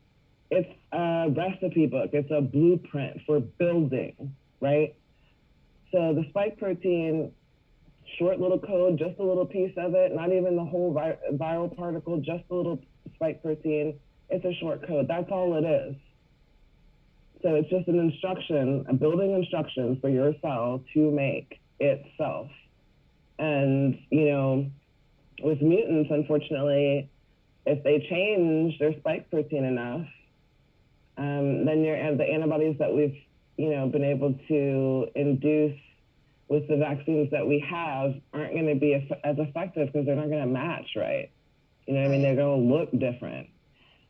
It's a recipe book. It's a blueprint for building, right? So the spike protein, short little code, just a little piece of it, not even the whole viral particle, just a little spike protein. It's a short code. That's all it is. So it's just an instruction, a building instruction for your cell to make itself. And, you know, with mutants, unfortunately, if they change their spike protein enough, then the antibodies that we've, you know, been able to induce with the vaccines that we have aren't going to be as effective because they're not going to match, right? You know what I mean? They're going to look different.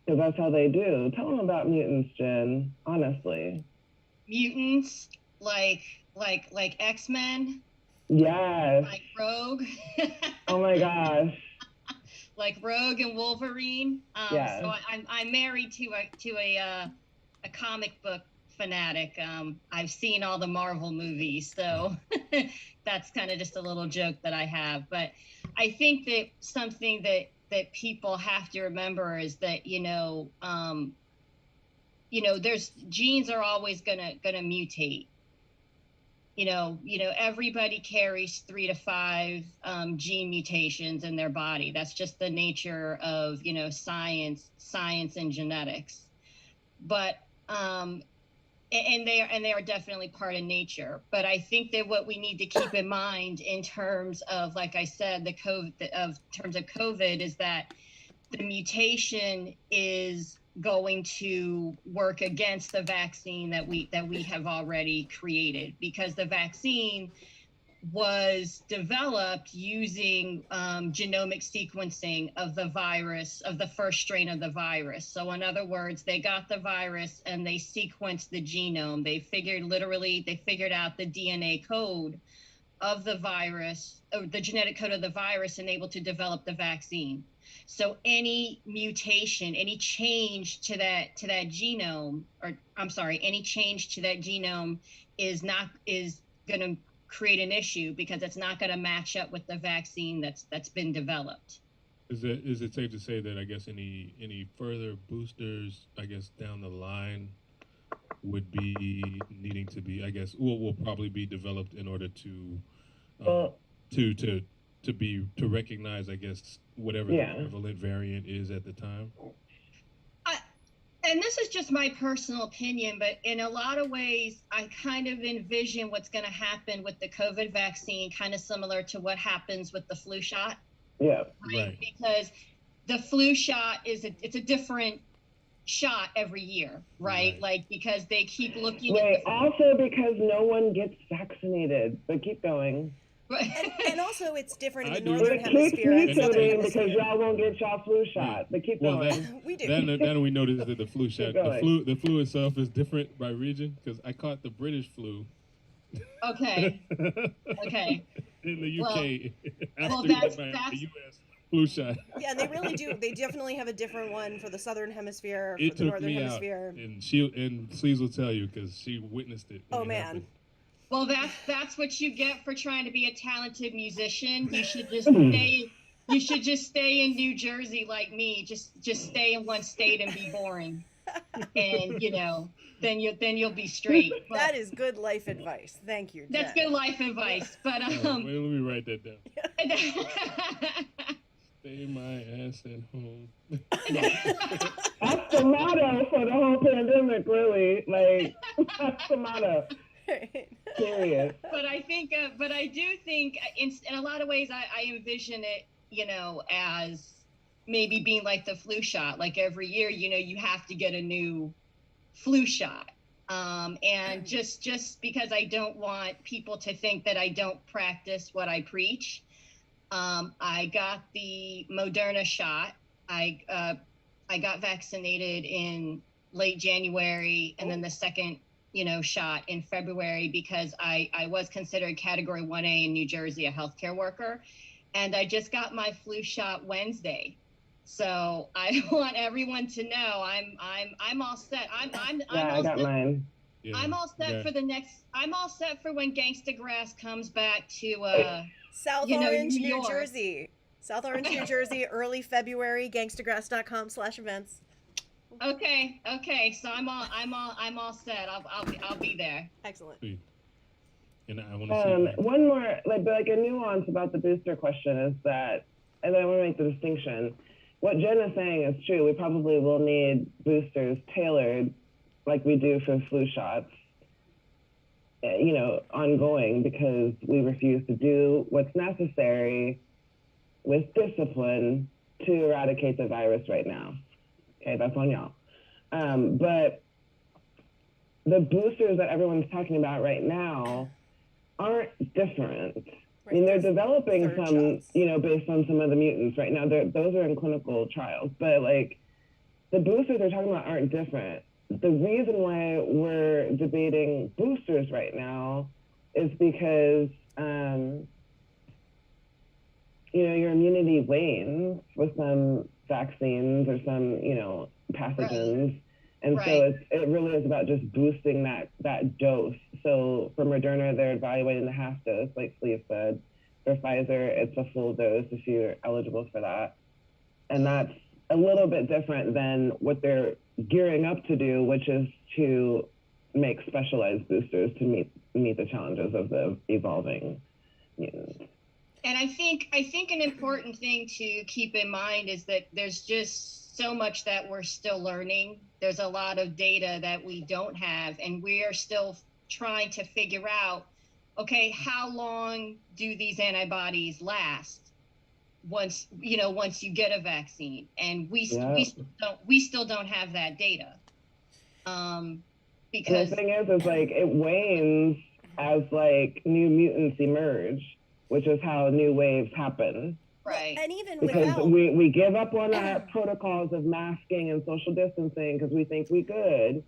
Because that's how they do. Tell them about mutants, Jen, honestly. Mutants, like X-Men? Yes. Like Rogue? Oh my gosh. Like Rogue and Wolverine? Yes. So I'm married to a comic book fanatic. I've seen all the Marvel movies, so that's kind of just a little joke that I have. But I think that something that people have to remember is that, there's genes are always gonna mutate. Everybody carries 3 to 5 gene mutations in their body. That's just the nature of, science and genetics. But and they are definitely part of nature. But I think that what we need to keep in mind in terms of, like I said, terms of COVID, is that the mutation is going to work against the vaccine that we have already created, because the vaccine was developed using genomic sequencing of the virus, of the first strain of the virus. So in other words, they got the virus and they sequenced the genome. They figured out the DNA code of the virus, or the genetic code of the virus, and able to develop the vaccine. So any mutation, any change to that genome, any change to that genome is going to create an issue, because it's not going to match up with the vaccine that's been developed. Is it safe to say that, I guess, any further boosters, I guess, down the line would be needing to be, I guess, will probably be developed in order to recognize, I guess, whatever the prevalent variant is at the time? And this is just my personal opinion, but in a lot of ways, I kind of envision what's going to happen with the COVID vaccine, kind of similar to what happens with the flu shot. Yeah. Right. Because the flu shot it's a different shot every year, right? Like, because they keep looking at also because no one gets vaccinated. But keep going. And also, it's different in the northern hemisphere and southern southern hemisphere. Because hemisphere. y'all won't get y'all flu shot. But keep going. We do. Then we noticed that the flu shot, the flu itself is different by region, because I caught the British flu. Okay. In the UK, that's the US flu shot. Yeah, they really do. They definitely have a different one for the southern hemisphere, for the northern hemisphere. And Sleaze will tell you, because she witnessed it. Oh man. Well, that's what you get for trying to be a talented musician. You should just stay. You should just stay in New Jersey like me. Just stay in one state and be boring, and then you'll be straight. But that is good life advice. Thank you, Jen. That's good life advice. But wait, let me write that down. Stay my ass at home. That's the motto for the whole pandemic, really. Like, that's the motto. Serious. But I do think in a lot of ways I envision it, as maybe being like the flu shot. Like every year, you have to get a new flu shot. And just because I don't want people to think that I don't practice what I preach. I got the Moderna shot. I got vaccinated in late January, and then the second shot in February, because I was considered category 1A in New Jersey, a healthcare worker. And I just got my flu shot Wednesday. So I want everyone to know I'm all set. I'm Yeah, I all got set. mine. Yeah, I'm all set okay. for the next. I'm all set for when Gangstagrass comes back to South you know, Orange, New New York. Jersey. South Orange, New Jersey, early February, gangstagrass.com/events. Okay. So I'm all set. I'll be there. Excellent. Sweet. And I want to see. One more, like a nuance about the booster question is that, and I want to make the distinction. What Jen is saying is true. We probably will need boosters tailored, like we do for flu shots, ongoing, because we refuse to do what's necessary with discipline to eradicate the virus right now. Okay, that's on y'all. But the boosters that everyone's talking about right now aren't different. Right. I mean, they're developing some, shots. Based on some of the mutants right now. Those are in clinical trials, but like the boosters they're talking about aren't different. The reason why we're debating boosters right now is because, your immunity wanes with some vaccines or some, pathogens. Right. And so it really is about just boosting that dose. So for Moderna, they're evaluating the half dose, like Steve said. For Pfizer, it's a full dose if you're eligible for that. And that's a little bit different than what they're gearing up to do, which is to make specialized boosters to meet the challenges of the evolving mutants. And I think an important thing to keep in mind is that there's just so much that we're still learning. There's a lot of data that we don't have, and we are still trying to figure out, okay, how long do these antibodies last once you get a vaccine? And we still don't have that data. Because the thing is like it wanes as like new mutants emerge, which is how new waves happen. Right. And even because without... we give up on our protocols of masking and social distancing because we think we good,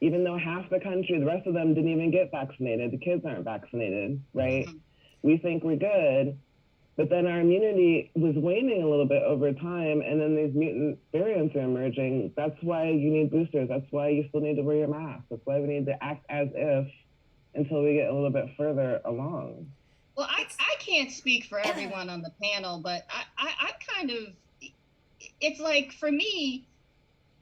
even though half the country, the rest of them didn't even get vaccinated. The kids aren't vaccinated, right? Mm-hmm. We think we're good, but then our immunity was waning a little bit over time, and then these mutant variants are emerging. That's why you need boosters. That's why you still need to wear your mask. That's why we need to act as if until we get a little bit further along. Well, I can't speak for everyone on the panel, but I kind of, it's like for me,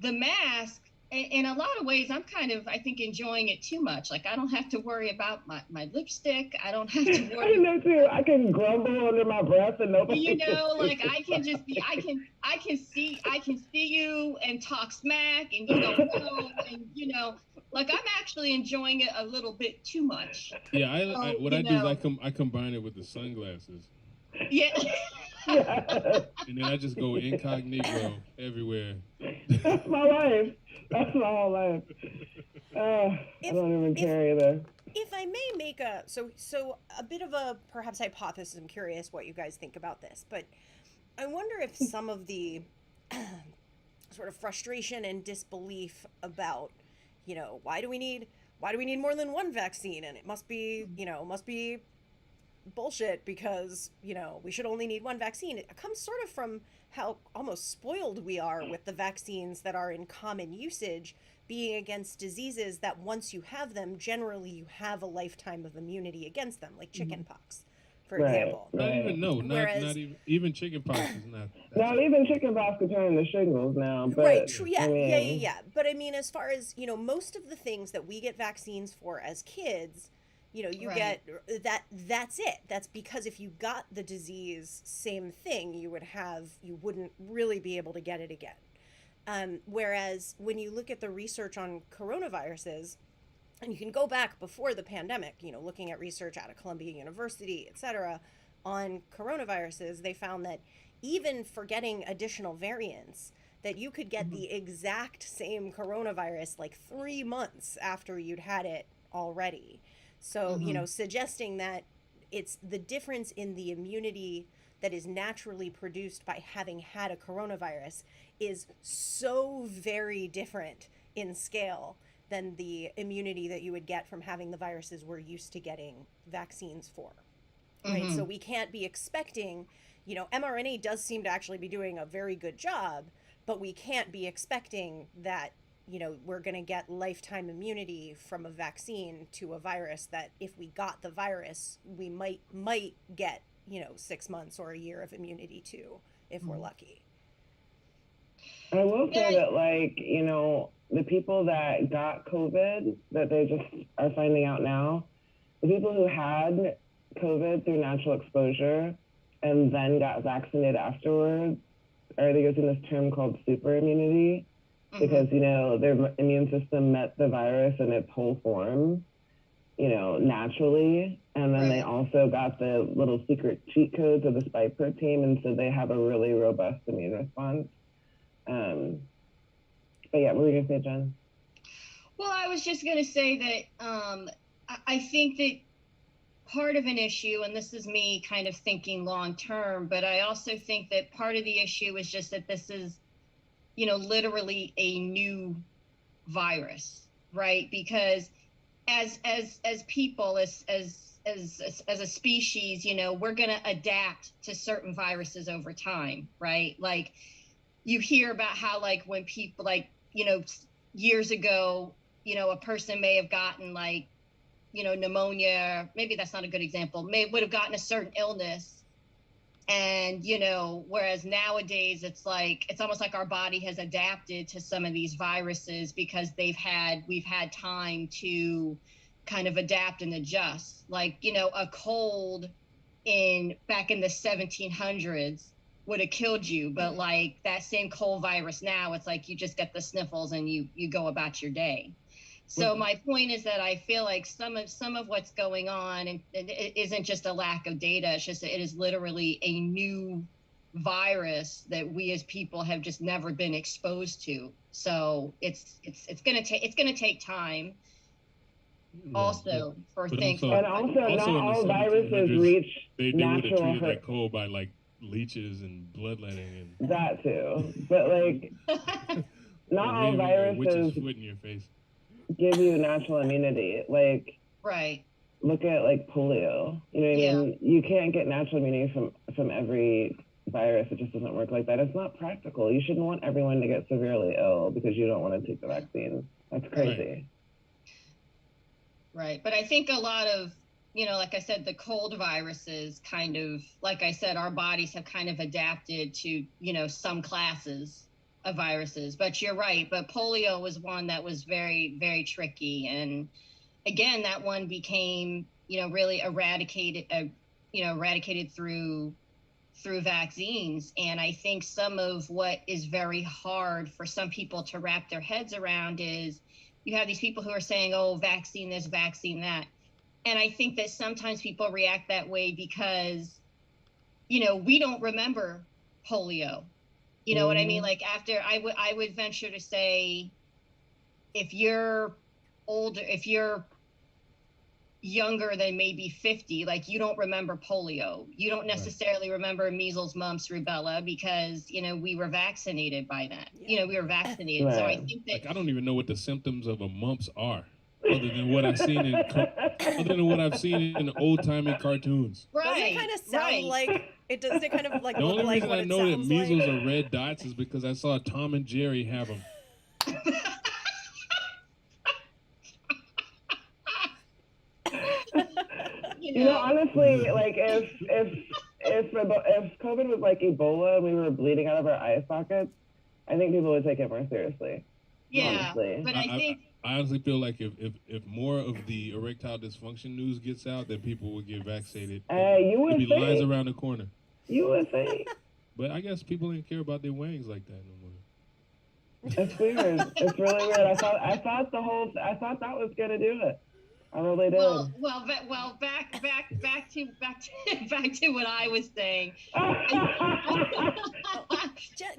the mask, in a lot of ways, I'm kind of, I think, enjoying it too much. Like, I don't have to worry about my lipstick. I don't have to worry. I know too. I can grumble under my breath and nobody. Like I can just be. I can see you and talk smack and and like I'm actually enjoying it a little bit too much. Yeah, I do is I combine it with the sunglasses. Yeah. And then I just go incognito everywhere. That's my life. That's my whole life. I don't even care either. If I may make a bit of a perhaps hypothesis, I'm curious what you guys think about this, but I wonder if some of the sort of frustration and disbelief about, why do we need more than one vaccine, and it must be bullshit because, we should only need one vaccine. It comes sort of from how almost spoiled we are with the vaccines that are in common usage being against diseases that once you have them, generally you have a lifetime of immunity against them, like chickenpox, for example. Right. Not even chickenpox is not. Now even chickenpox could turn into shingles now. But, right, true, yeah, yeah. But I mean, as far as, most of the things that we get vaccines for as kids, you get that's it. That's because if you got the disease, same thing, you wouldn't really be able to get it again. Whereas when you look at the research on coronaviruses, and you can go back before the pandemic, looking at research out of Columbia University, etc., on coronaviruses, they found that even for getting additional variants, that you could get the exact same coronavirus like 3 months after you'd had it already. So, suggesting that it's the difference in the immunity that is naturally produced by having had a coronavirus is so very different in scale than the immunity that you would get from having the viruses we're used to getting vaccines for. Right? So we can't be expecting, mRNA does seem to actually be doing a very good job, but we can't be expecting that, we're going to get lifetime immunity from a vaccine to a virus that if we got the virus, we might get, 6 months or a year of immunity to if we're lucky. I will say that, the people that got COVID, that they just are finding out now, the people who had COVID through natural exposure and then got vaccinated afterwards are using this term called super immunity, because, their immune system met the virus in its whole form, naturally. And then they also got the little secret cheat codes of the spike protein, and so they have a really robust immune response. But yeah, what were you gonna say, Jen? Well, I was just gonna say that I think that part of an issue, and this is me kind of thinking long term, but I also think that part of the issue is just that this is, literally a new virus, right? Because as people, as a species, we're gonna adapt to certain viruses over time, right? Like, you hear about how, when people, years ago, a person may have gotten pneumonia, maybe that's not a good example, would have gotten a certain illness. And, whereas nowadays it's almost like our body has adapted to some of these viruses because we've had time to kind of adapt and adjust. A cold back in the 1700s would have killed you, but that same cold virus now, it's you just get the sniffles and you go about your day. So my point is that I feel like some of what's going on, and it isn't just a lack of data, it's just it is literally a new virus that we as people have just never been exposed to. So it's gonna take time. Also, for things, and also not all viruses reach they natural. would have treated that cold by leeches and bloodletting and that too, but not all viruses witch's foot in your face. Give you natural immunity. Right. Look at polio. You know what I mean? You can't get natural immunity from every virus. It just doesn't work like that. It's not practical. You shouldn't want everyone to get severely ill because you don't want to take the vaccine. That's crazy. Right. But I think a lot of, like I said, the cold viruses kind of, like I said, our bodies have kind of adapted to, some classes of viruses. But you're right. But polio was one that was very, very tricky. And again, that one became, really eradicated through vaccines. And I think some of what is very hard for some people to wrap their heads around is you have these people who are saying, oh, vaccine this, vaccine that. And I think that sometimes people react that way because, we don't remember polio. You know what I mean? After I would venture to say, if you're older, if you're younger than maybe 50, you don't remember polio. You don't necessarily remember measles, mumps, rubella because, we were vaccinated by that. We were vaccinated. Right. So I think that I don't even know what the symptoms of a mumps are, other than what I've seen in old-timey cartoons. Right. Doesn't it kind of sound like it does? It kind of The look only like reason what I it know that sounds measles like. are red dots is because I saw Tom and Jerry have them. Honestly, if COVID was like Ebola and we were bleeding out of our eye sockets, I think people would take it more seriously. Yeah, honestly. but I think I honestly feel like if more of the erectile dysfunction news gets out, then people will get vaccinated. You would There'll be think. lines around the corner. You would think. But I guess people didn't care about their wangs like that no more. It's weird. It's really weird. I thought that was gonna do it. I really did. Well, back to what I was saying.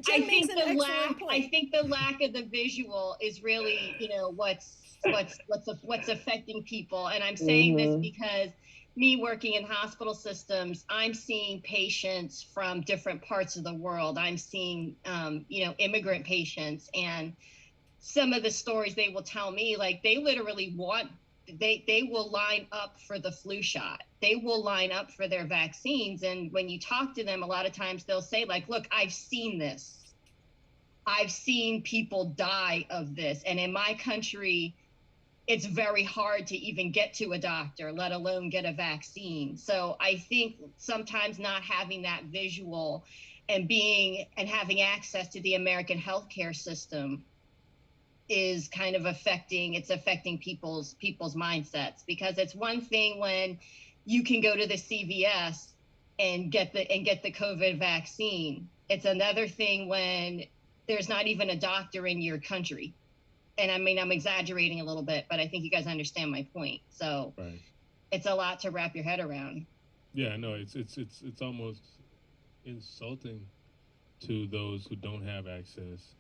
Jen makes an excellent point. I think the lack of the visual is really, what's affecting people. And I'm saying this because me working in hospital systems, I'm seeing patients from different parts of the world. I'm seeing, immigrant patients, and some of the stories they will tell me, they literally want they will line up for the flu shot. They will line up for their vaccines. And when you talk to them, a lot of times they'll say like, look, I've seen this. I've seen people die of this. And in my country, it's very hard to even get to a doctor, let alone get a vaccine. So I think sometimes not having that visual and having access to the American healthcare system is kind of affecting people's mindsets, because it's one thing when you can go to the CVS and get the COVID vaccine. It's another thing when there's not even a doctor in your country. And I mean, I'm exaggerating a little bit, but I think you guys understand my point. So Right. It's a lot to wrap your head around. Yeah, no, it's almost insulting to those who don't have access.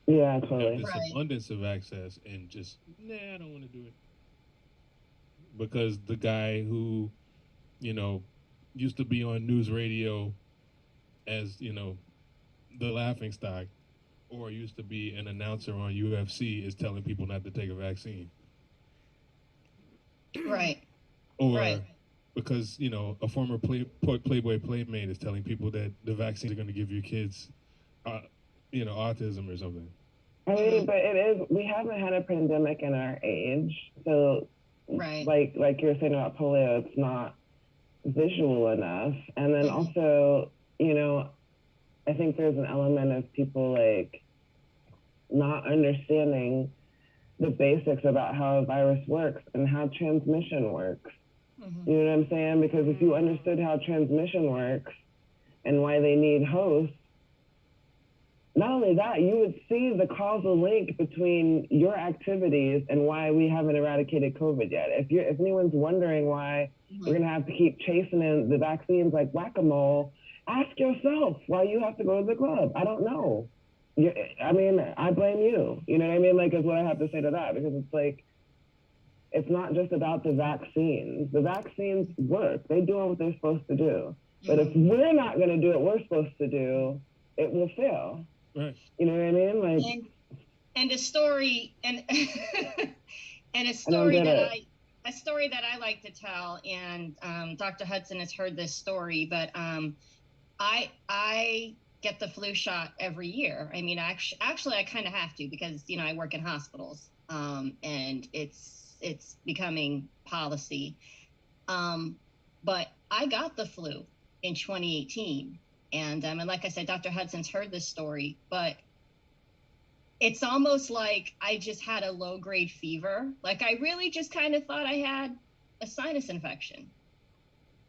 Yeah, Have totally. this Right. abundance of access and just, I don't want to do it. Because the guy who, used to be on news radio as, the laughing stock, or used to be an announcer on UFC, is telling people not to take a vaccine. Right. Or Right. because, a former Playboy Playmate is telling people that the vaccines are going to give your kids, autism or something. I mean, but it is, we haven't had a pandemic in our age. So Right. like you're saying about polio, it's not visual enough. And then also, I think there's an element of people like not understanding the basics about how a virus works and how transmission works. You know what I'm saying? Because if you understood how transmission works and why they need hosts, not only that, you would see the causal link between your activities and why we haven't eradicated COVID yet. If anyone's wondering why we're gonna have to keep chasing in the vaccines like whack-a-mole, ask yourself why you have to go to the club. I don't know. I mean, I blame you. You know what I mean? Like, is what I have to say to that, because it's like, it's not just about the vaccines. The vaccines work. They do what they're supposed to do. But if we're not going to do what we're supposed to do, it will fail. Right. You know what I mean? Like, and a story and a story that I like to tell, and Dr. Hudson has heard this story, but I get the flu shot every year. I mean, actually I kind of have to, because I work in hospitals, and it's becoming policy. But I got the flu in 2018, and like I said, Dr. Hudson's heard this story, but it's almost like I just had a low-grade fever. Like, I really just kind of thought I had a sinus infection.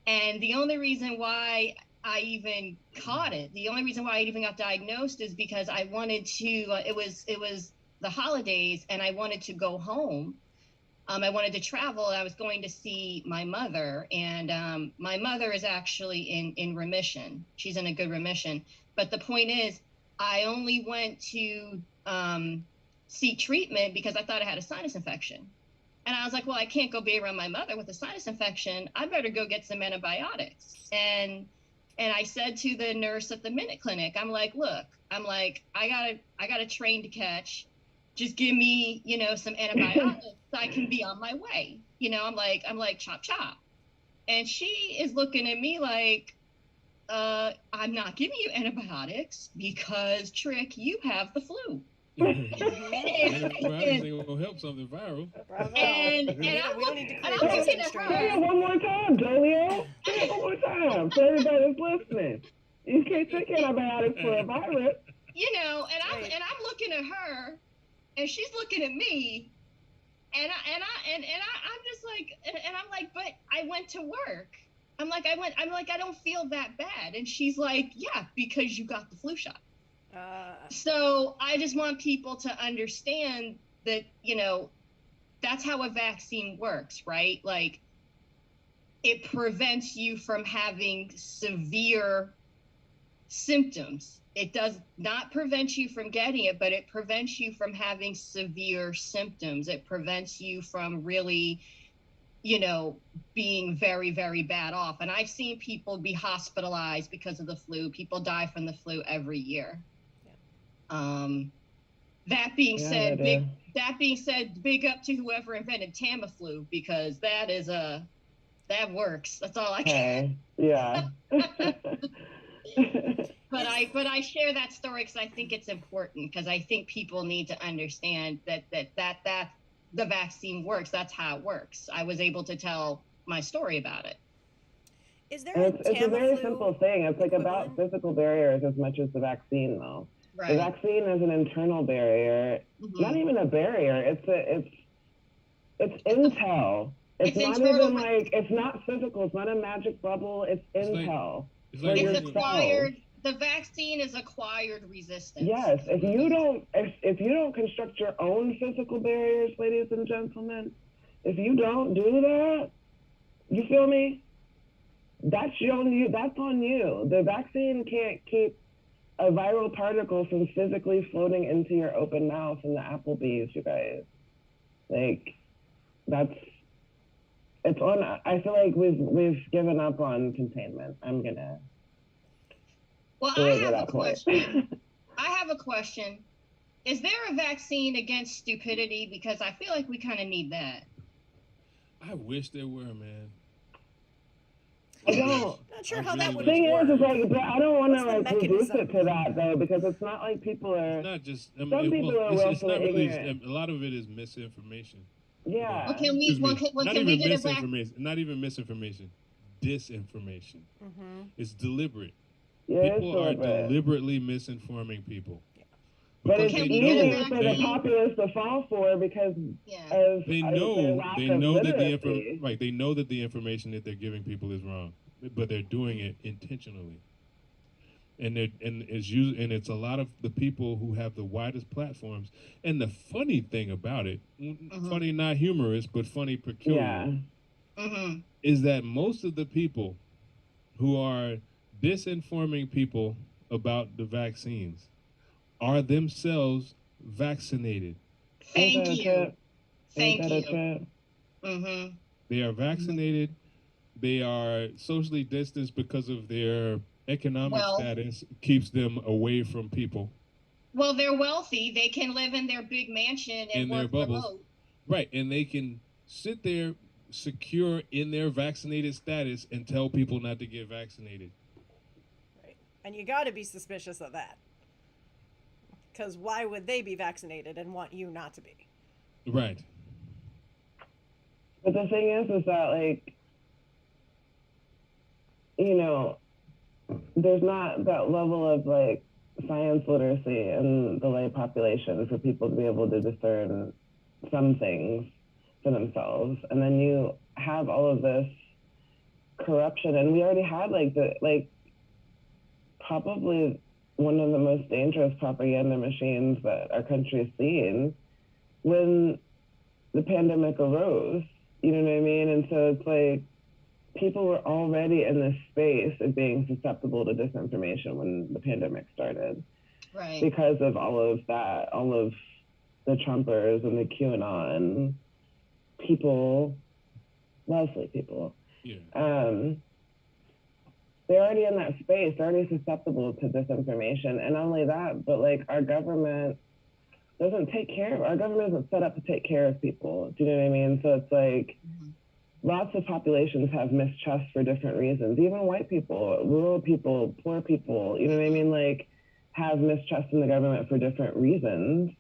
And the only reason why I even caught it, the only reason why I even got diagnosed, is because I wanted to, it was the holidays, and I wanted to go home. I wanted to travel. I was going to see my mother, and my mother is actually in remission. She's in a good remission. But the point is, I only went to seek treatment because I thought I had a sinus infection. And I was like, well, I can't go be around my mother with a sinus infection. I better go get some antibiotics. And I said to the nurse at the Minute Clinic, I'm like, look, I got a train to catch. Just give me, some antibiotics so I can be on my way. I'm like, chop, chop. And she is looking at me like, I'm not giving you antibiotics because, Trick, you have the flu. Antibiotics ain't gonna help something viral. And I'm looking at her. Say it one more time, Jolio. Say it one more time so everybody's listening. You can't take antibiotics for a virus. And I'm looking at her, and she's looking at me, and I'm just like, and I'm like, but I went to work. I'm like, I don't feel that bad. And she's like, yeah, because you got the flu shot. So I just want people to understand that, that's how a vaccine works, right? Like, it prevents you from having severe symptoms. It does not prevent you from getting it, but it prevents you from having severe symptoms. It prevents you from really, being very, very bad off. And I've seen people be hospitalized because of the flu. People die from the flu every year. That being said, that being said, big up to whoever invented Tamiflu, because that works. That's all I can. Okay. Yeah. But I share that story because I think it's important, because I think people need to understand that the vaccine works. That's how it works. I was able to tell my story about it. Is there And a it's a very Tamiflu simple thing. It's like about equivalent? physical barriers as much as the vaccine, though. Right. The vaccine is an internal barrier, not even a barrier. It's intel. It's not internal. even like, it's not physical. It's not a magic bubble. It's intel. It's like It's acquired. The vaccine is acquired resistance. Yes. If you don't construct your own physical barriers, ladies and gentlemen, if you don't do that, you feel me? That's on you. That's on you. The vaccine can't keep a viral particle from physically floating into your open mouth in the Applebee's, you guys. Like, it's on. I feel like we've given up on containment. I'm gonna. Well, I have a question. I have a question. Is there a vaccine against stupidity? Because I feel like we kind of need that. I wish there were, man. I don't. Not sure how that would Thing work. is like, but I don't want to What's the like reduce mechanism? it to that though, because it's not like people are. It's not just. I mean, Some people are it's not willfully really. ignorant. A lot of it is misinformation. Yeah. Well, can we? Excuse me. Well, Not can we even get a misinformation. Not even misinformation. Disinformation. It's deliberate. Yeah, People are it's deliberate. deliberately misinforming people. But Because it's Can we easy get a for the vaccine? populace to fall for because Yeah. of they their know lack they of know that the literacy. right they know that the information that they're giving people is wrong, but they're doing it intentionally. And it's a lot of the people who have the widest platforms. And the funny thing about it, funny not humorous, but funny peculiar, is that most of the people who are disinforming people about the vaccines are themselves vaccinated. Thank you. Ain't Thank that a you. trip? They are vaccinated. They are socially distanced because of their economic status keeps them away from people. Well, they're wealthy. They can live in their big mansion and In their work bubbles. remote. Right, and they can sit there secure in their vaccinated status and tell people not to get vaccinated. Right. And you got to be suspicious of that. Because why would they be vaccinated and want you not to be? Right. But the thing is that like, you know, there's not that level of like science literacy in the lay population for people to be able to discern some things for themselves. And then you have all of this corruption, and we already had probably one of the most dangerous propaganda machines that our country's seen when the pandemic arose. You know what I mean? And so it's like people were already in this space of being susceptible to disinformation when the pandemic started. Right. Because of all of that, all of the Trumpers and the QAnon people, mostly people. Yeah. They're already in that space. They're already susceptible to disinformation. And not only that, but like our government doesn't take care of, our government isn't set up to take care of people. Do you know what I mean? So it's like lots of populations have mistrust for different reasons. Even white people, rural people, poor people, you know what I mean? Like have mistrust in the government for different reasons.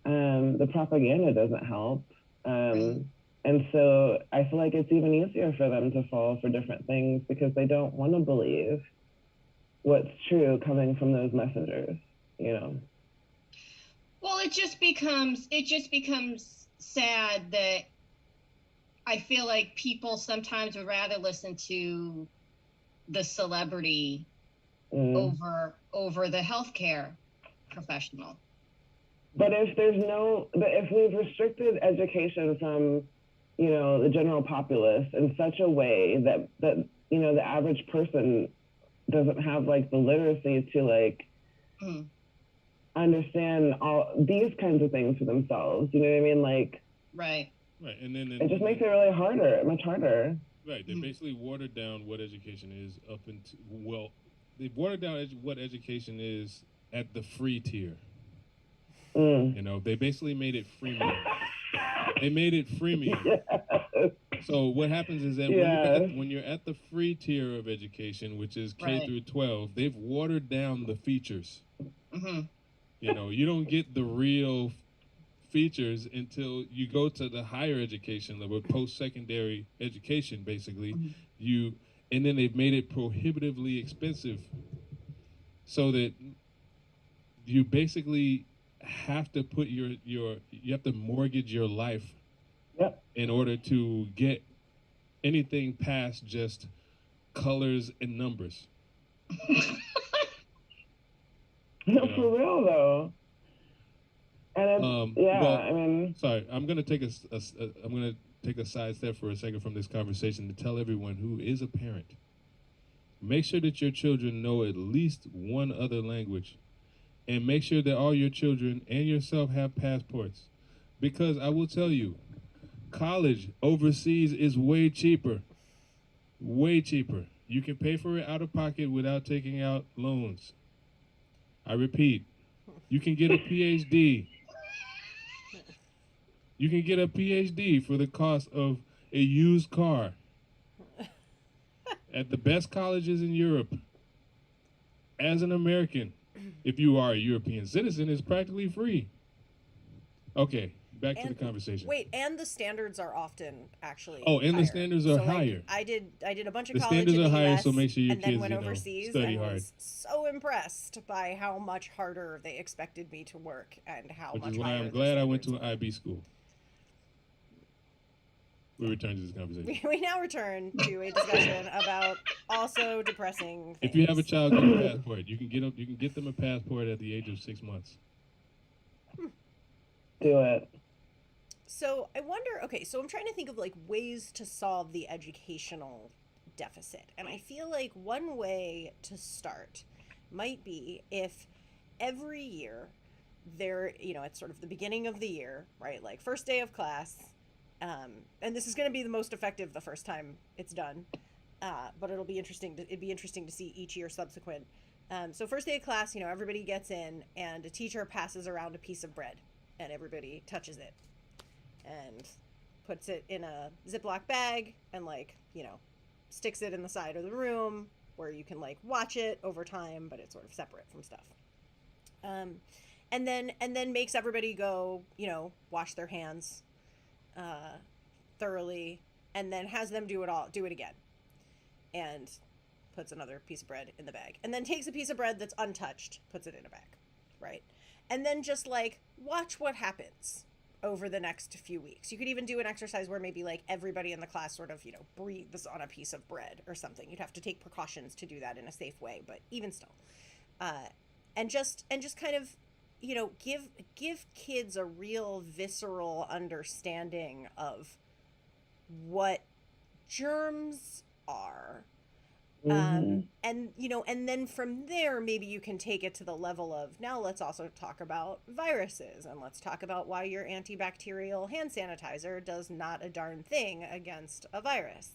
The propaganda doesn't help. And so I feel like it's even easier for them to fall for different things because they don't want to believe what's true coming from those messengers, you know? Well, it just becomes sad that I feel like people sometimes would rather listen to the celebrity over the healthcare professional. But if we've restricted education from, you know, the general populace in such a way that you know, the average person doesn't have like the literacy to like understand all these kinds of things for themselves, you know what I mean? Like, right. And then it just makes it really much harder. Right. They basically watered down what education is they've watered down what education is at the free tier. You know, they basically made it freemium. They made it freemium. Yes. So what happens is that Yes. when you're at the free tier of education, which is K Right. through 12, they've watered down the features. Mm-hmm. You know, you don't get the real features until you go to the higher education level, post-secondary education, basically. And then they've made it prohibitively expensive, so that you basically have to put you have to mortgage your life Yep. in order to get anything past just colors and numbers. No, You know. for real though. And it's, yeah, well, I mean, sorry, I'm gonna take I'm gonna take a side step for a second from this conversation to tell everyone who is a parent. Make sure that your children know at least one other language, and make sure that all your children and yourself have passports, because I will tell you, college overseas is way cheaper. Way cheaper. You can pay for it out of pocket without taking out loans. I repeat, you can get a PhD. You can get a PhD for the cost of a used car at the best colleges in Europe. As an American, if you are a European citizen, it's practically free. Okay, back to the conversation. Wait, and the standards are often actually and higher. the standards are So, like, higher. I did a bunch of The college standards in the are higher, US, so make sure your and then kids, went you know, overseas study and hard. was so impressed by how much harder they expected me to work and how Which much is why higher I'm the glad I went to an standards IB school. We return to this conversation. were. We now return to a discussion about also depressing things. If you have a child, get a passport. You can get them a passport at the age of 6 months. do it. So I wonder, okay, so I'm trying to think of like ways to solve the educational deficit. And I feel like one way to start might be if every year there, you know, it's sort of the beginning of the year, right? Like first day of class. And this is going to be the most effective the first time it's done. But it'd be interesting to see each year subsequent. So first day of class, you know, everybody gets in and a teacher passes around a piece of bread and everybody touches it and puts it in a Ziploc bag and, like, you know, sticks it in the side of the room where you can, like, watch it over time, but it's sort of separate from stuff. And then makes everybody go, you know, wash their hands thoroughly, and then has them do it again, and puts another piece of bread in the bag, and then takes a piece of bread that's untouched, puts it in a bag, right? And then just, like, watch what happens over the next few weeks. You could even do an exercise where maybe, like, everybody in the class sort of, you know, breathes on a piece of bread or something. You'd have to take precautions to do that in a safe way, but even still, and just kind of, you know, give kids a real visceral understanding of what germs are. And, you know, and then from there, maybe you can take it to the level of, now let's also talk about viruses, and let's talk about why your antibacterial hand sanitizer does not a darn thing against a virus.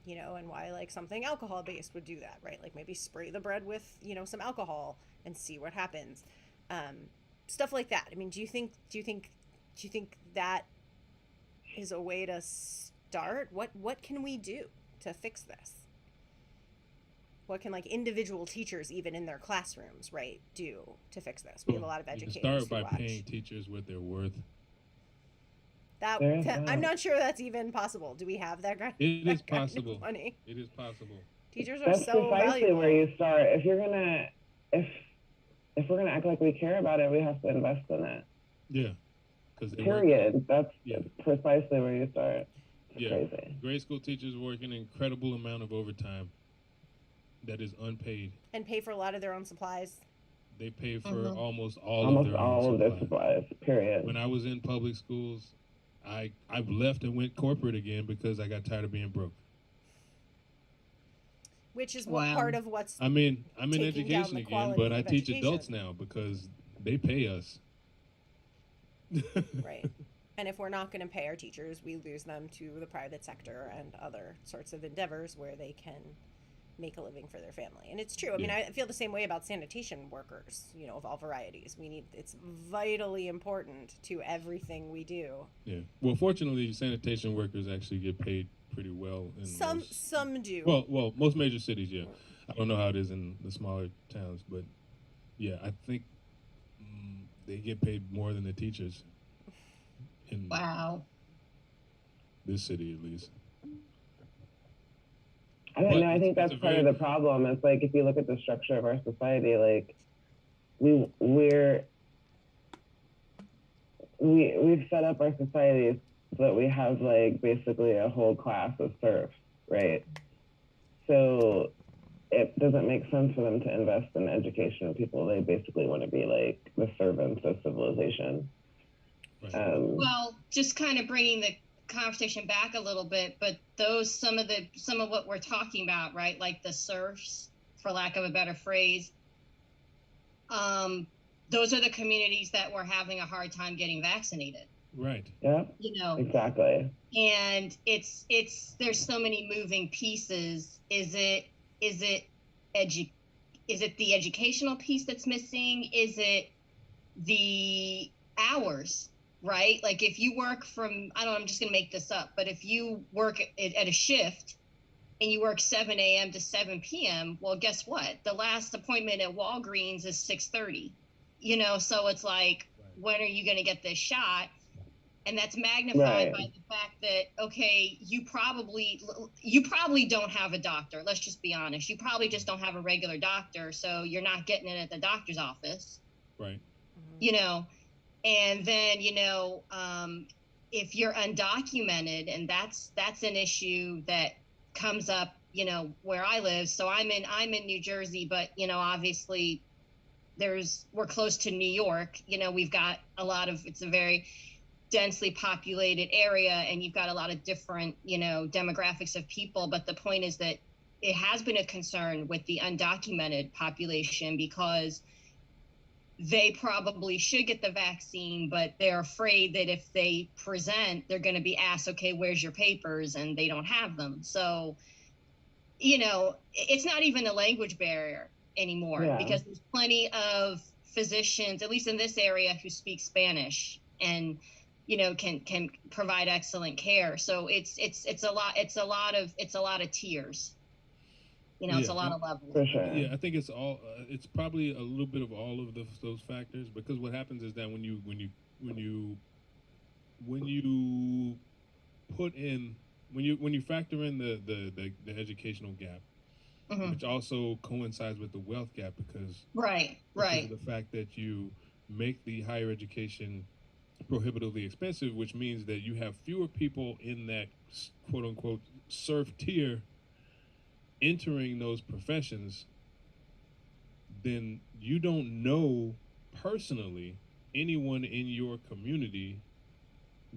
You know, and why, like, something alcohol based would do that, right? Like, maybe spray the bread with, you know, some alcohol and see what happens. Stuff like that. I mean, do you think that is a way to start? What can we do to fix this? What can, like, individual teachers, even in their classrooms, right, do to fix this? We have a lot of educators. You can start by who watch. paying teachers what they're worth. I'm not sure that's even possible. Do we have that kind? It is kind possible. Of money? It is possible. Teachers are That's so precisely valuable. where you start. If you're gonna, if we're gonna act like we care about it, we have to invest in it. Yeah. Period. That's Yeah. precisely where you start. It's Yeah. crazy. Grade school teachers work an incredible amount of overtime that is unpaid. And pay for a lot of their own supplies. They pay for almost all Almost of their all own of their supplies. Period. When I was in public schools, I left and went corporate again because I got tired of being broke. Which is what part of what's. I mean, I'm in taking down education the again, quality but I of teach education. adults now because they pay us. Right. And if we're not going to pay our teachers, we lose them to the private sector and other sorts of endeavors where they can make a living for their family. And it's true. I mean, I feel the same way about sanitation workers, you know, of all varieties. It's vitally important to everything we do. Yeah. Well, fortunately, sanitation workers actually get paid pretty well. In Some do. Well, most major cities, yeah. I don't know how it is in the smaller towns, but yeah, I think they get paid more than the teachers in this city, at least. I don't know. I think that's part of the problem. It's like, if you look at the structure of our society, like we've set up our society so that we have like basically a whole class of serfs, right? So it doesn't make sense for them to invest in education of people. They basically want to be like the servants of civilization. Well, just kind of bringing the conversation back a little bit, but some of what we're talking about, right? Like the serfs, for lack of a better phrase, those are the communities that were having a hard time getting vaccinated. Right. Yeah. You know. Exactly. And it's there's so many moving pieces. Is it the educational piece that's missing? Is it the hours? Right? Like if you work from, I don't know, I'm just going to make this up, but if you work at a shift and you work 7 a.m. to 7 p.m., well, guess what? The last appointment at Walgreens is 6:30, you know? So it's like, when are you going to get this shot? And that's magnified by the fact that, okay, you probably don't have a doctor. Let's just be honest. You probably just don't have a regular doctor. So you're not getting it at the doctor's office. Right. You know, and then, you know, if you're undocumented, and that's an issue that comes up, you know, where I live. So I'm in New Jersey, but, you know, obviously we're close to New York. You know, we've got it's a very densely populated area, and you've got a lot of different, you know, demographics of people. But the point is that it has been a concern with the undocumented population, because they probably should get the vaccine, but they're afraid that if they present, they're going to be asked, okay, where's your papers? And they don't have them. So, you know, it's not even a language barrier anymore, because there's plenty of physicians, at least in this area, who speak Spanish and, you know, can provide excellent care. So it's a lot of tiers. You know, it's a lot of levels. For sure. Yeah, I think it's probably a little bit of all of those factors, because what happens is that when you factor in the educational gap, which also coincides with the wealth gap, because of the fact that you make the higher education prohibitively expensive, which means that you have fewer people in that quote unquote serf tier entering those professions, then you don't know personally anyone in your community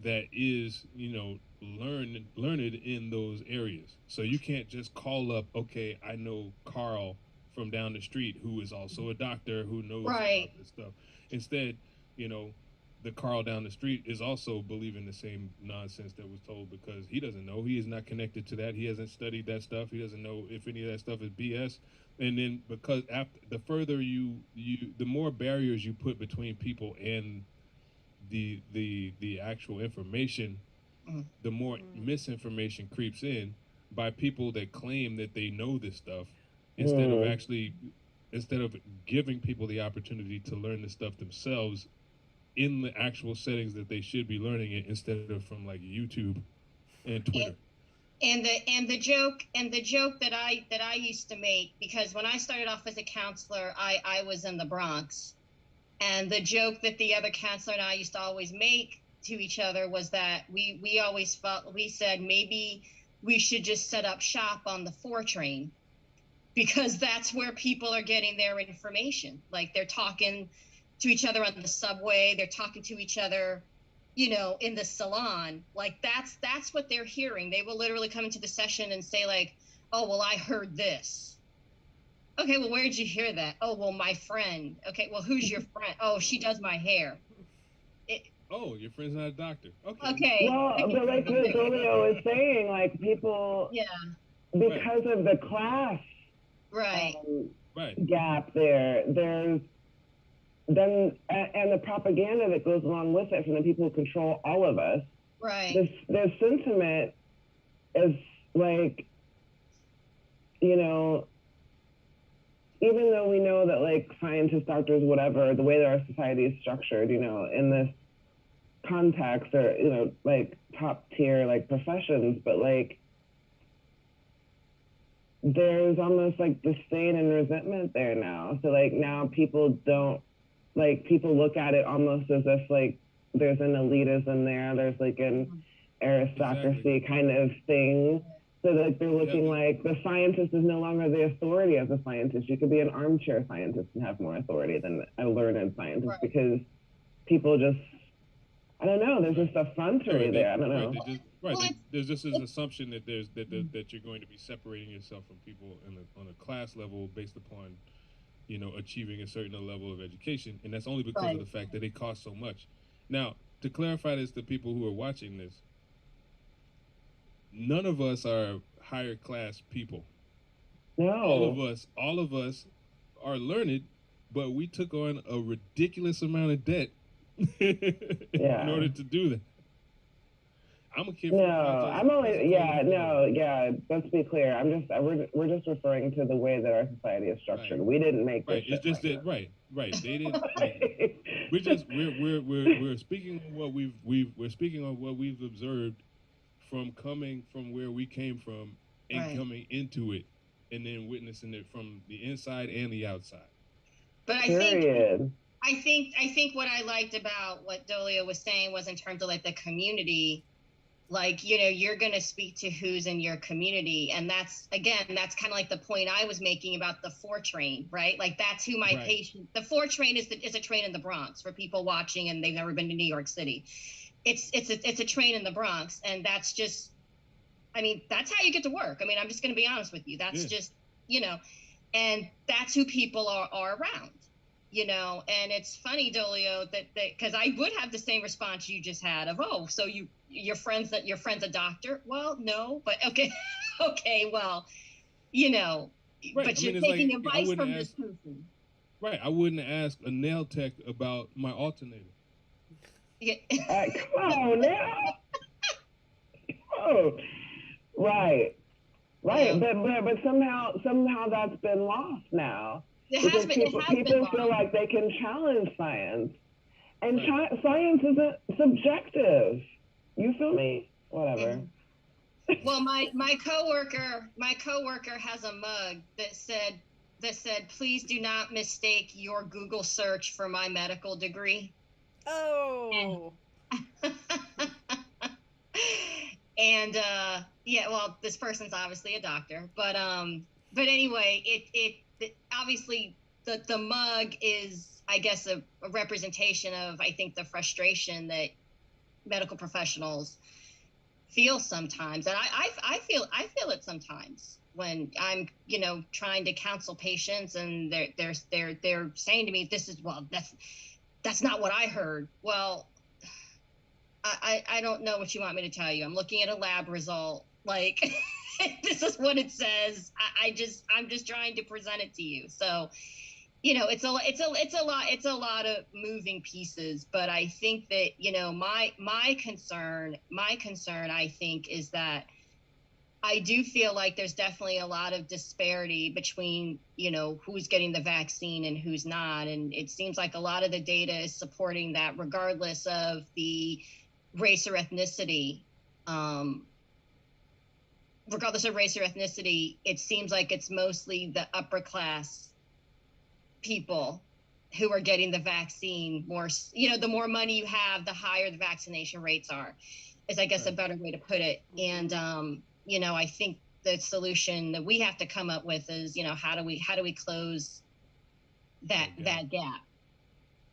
that is, you know, learned in those areas. So you can't just call up, okay, I know Carl from down the street who is also a doctor who knows about this stuff. Instead, you know, the Carl down the street is also believing the same nonsense that was told, because he doesn't know. He is not connected to that. He hasn't studied that stuff. He doesn't know if any of that stuff is BS. And then because the further the more barriers you put between people and the actual information, the more misinformation creeps in by people that claim that they know this stuff, instead of giving people the opportunity to learn this stuff themselves in the actual settings that they should be learning it, instead of from like YouTube and Twitter. And the joke that I used to make, because when I started off as a counselor, I was in the Bronx, and the joke that the other counselor and I used to always make to each other was that we always felt, we said maybe we should just set up shop on the 4 train, because that's where people are getting their information. Like, they're talking to each other on the subway, they're talking to each other, you know, in the salon. Like, that's what they're hearing. They will literally come into the session and say like, oh, well, I heard this. Okay, well, where did you hear that? Oh, well, my friend. Okay, well, who's your friend? Oh, she does my hair. Oh, your friend's not a doctor. Okay. Well, but like what Julio is saying, like people, because of the class Right. Right. Gap there. There's then and the propaganda that goes along with it from the people who control all of us. Right. This sentiment is like, you know, even though we know that like scientists, doctors, whatever, the way that our society is structured, you know, in this context or, you know, like top tier like professions, but like there's almost like disdain and resentment there now. So like now people don't, like people look at it almost as if like there's an elitism there, there's like an aristocracy kind of thing. So like they're looking like the scientist is no longer the authority as a scientist. You could be an armchair scientist and have more authority than a learned scientist because people just, I don't know, there's just effrontery there. I don't know. There's just this assumption that that you're going to be separating yourself from people on a class level based upon, you know, achieving a certain level of education, and that's only because of the fact that it costs so much. Now, to clarify this to people who are watching this, none of us are higher class people. No. All of us are learned, but we took on a ridiculous amount of debt in order to do that. I'm a kid. No, I'm only, let's be clear. We're just referring to the way that our society is structured. We didn't make this. It's just that, right. They didn't. We're speaking on we're speaking on what we've observed from coming from where we came from and coming into it, and then witnessing it from the inside and the outside. But I think what I liked about what Dolio was saying was in terms of like the community, like, you know, you're going to speak to who's in your community. And that's kind of like the point I was making about the 4 train, right? Like that's who my patient, the 4 train is a train in the Bronx for people watching and they've never been to New York City. It's a train in the Bronx. And that's just, I mean, that's how you get to work. I mean, I'm just going to be honest with you. That's just, you know, and that's who people are around, you know. And it's funny, Dolio, that because I would have the same response you just had of, oh, so your friend's a doctor? Well, no, but okay, well, you know, but you're taking advice from this person. Right, I wouldn't ask a nail tech about my alternator. Yeah. Come on now. Oh, right. Yeah. But somehow that's been lost now. Because people feel like they can challenge science, and science isn't subjective. You feel me? Whatever. Well, my coworker has a mug that said, "Please do not mistake your Google search for my medical degree." Oh. And yeah, well, this person's obviously a doctor, but anyway, it obviously the mug is, I guess, a representation of, I think, the frustration that medical professionals feel sometimes, and I feel it sometimes when I'm, you know, trying to counsel patients and they're saying to me, that's not what I heard. Well, I don't know what you want me to tell you. I'm looking at a lab result. Like, this is what it says. I'm just trying to present it to you. So, you know, it's a lot of moving pieces. But I think that, you know, my concern, I think, is that I do feel like there's definitely a lot of disparity between, you know, who's getting the vaccine and who's not. And it seems like a lot of the data is supporting that, regardless of the race or ethnicity. It seems like it's mostly the upper class people who are getting the vaccine more. You know, the more money you have, the higher the vaccination rates are, is, I guess, a better way to put it. And, you know, I think the solution that we have to come up with is, you know, how do we close that gap?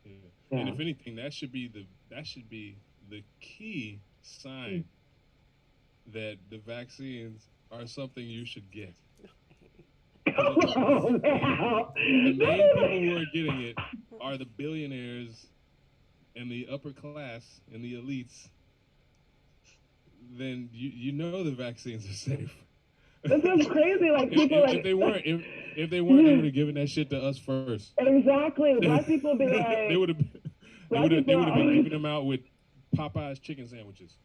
Yeah. And if anything, that should be the key sign that the vaccines are something you should get. The main people who are getting it are the billionaires and the upper class and the elites. Then you know the vaccines are safe. This is crazy. Like people if, like if they weren't, if they weren't, they would have given that shit to us first. exactly. Black people be they like would have. black people They would are have been always, giving them out with Popeyes chicken sandwiches.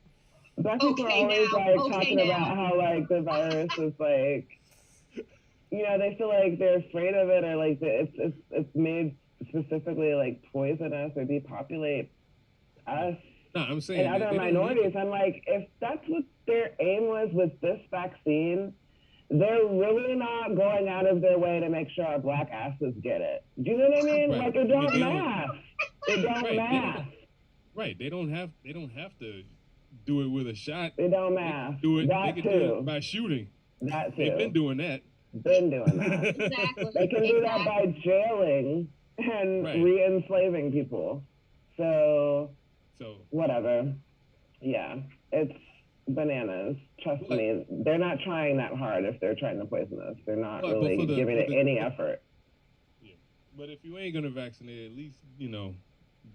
black people are always like talking about how like the virus is like, you know, they feel like they're afraid of it, or like it's made specifically like poison us or depopulate us No, I'm saying and other minorities. I'm like, if that's what their aim was with this vaccine, they're really not going out of their way to make sure our black asses get it. Do you know what I mean? Right. Like it don't math. It don't math. Right. They don't have to do it with a shot. It don't math. Do it. That They can too. do it by shooting. That too. They've been doing that. Been doing that. Exactly. They can do that by jailing and re-enslaving people. So whatever. Yeah, it's bananas. Trust me, they're not trying that hard if they're trying to poison us. They're not really giving it any effort. Yeah. But if you ain't gonna vaccinate, at least, you know,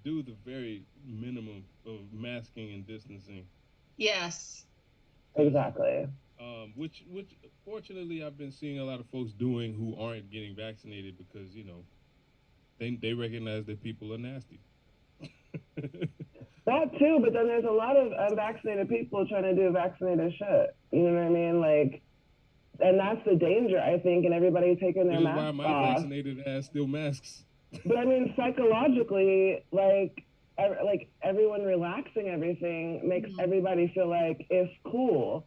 do the very minimum of masking and distancing. Yes. Exactly. Which fortunately I've been seeing a lot of folks doing who aren't getting vaccinated because, you know, they recognize that people are nasty. That too, but then there's a lot of unvaccinated people trying to do vaccinated shit. You know what I mean? Like, and that's the danger, I think, and everybody taking their masks off. Why my vaccinated ass still masks. But I mean, psychologically, like everyone relaxing everything makes everybody feel like it's cool.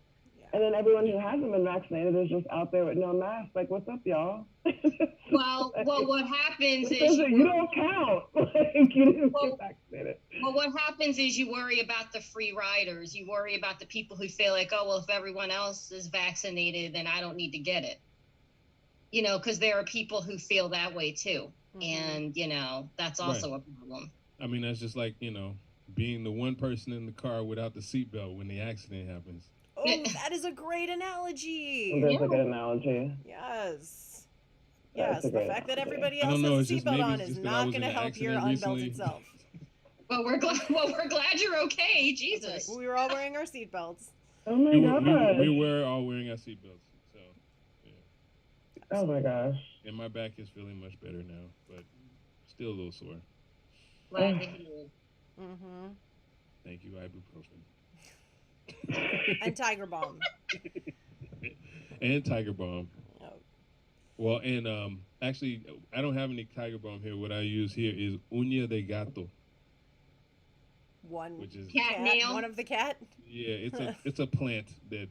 And then everyone who hasn't been vaccinated is just out there with no mask. Like, what's up, y'all? Well, what happens is you don't count. Like, you didn't get vaccinated. Well, what happens is you worry about the free riders. You worry about the people who feel like, oh, well, if everyone else is vaccinated, then I don't need to get it. You know, because there are people who feel that way too. And, you know, that's also a problem. I mean, that's just like, you know, being the one person in the car without the seatbelt when the accident happens. Oh, that is a great analogy. That's a good analogy. Yes. Yes, the fact that everybody I else don't know, has a it's just seatbelt maybe on it's is just 'cause I not was going to in an help your accident unbelted recently. self. Well, we're glad you're okay. Jesus. We were all wearing our seatbelts. Oh my gosh. We were all wearing our seatbelts. So, yeah. Oh my gosh. And my back is feeling much better now, but still a little sore. Glad to hear. Mm-hmm. Thank you, ibuprofen. And Tiger Balm. And Tiger Balm. Oh. Well, and actually, I don't have any Tiger Balm here. What I use here is uña de gato. Which is cat nail. One of the cat. Yeah, it's a plant that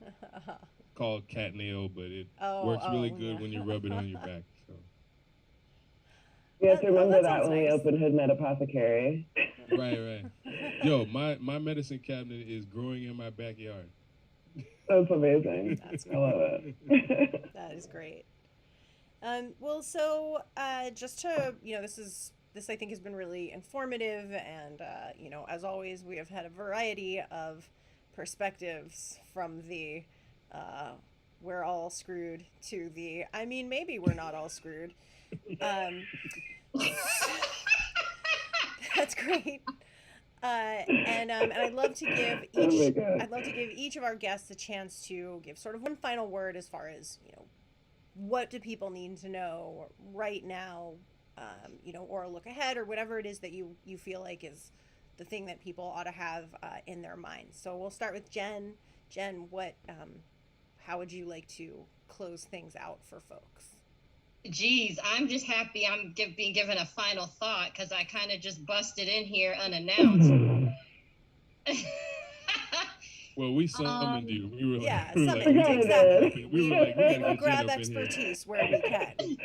called cat nail, but it works really good when you rub it on your back. So. You have to remember that when we open Hood Med Apothecary. Right. Yo, my medicine cabinet is growing in my backyard. That's amazing. That's I love it. That is great. Well, so just to, you know, this I think has been really informative, and you know, as always, we have had a variety of perspectives from the we're all screwed to the I mean, maybe we're not all screwed. That's great. And I'd love to give each of our guests a chance to give sort of one final word as far as, you know, what do people need to know right now, you know, or look ahead, or whatever it is that you feel like is the thing that people ought to have in their minds. So we'll start with Jen. Jen, how would you like to close things out for folks? Geez, I'm just happy I'm being given a final thought, because I kind of just busted in here unannounced. Well, we summoned you. We were like, exactly. We were like, we will grab expertise where we can.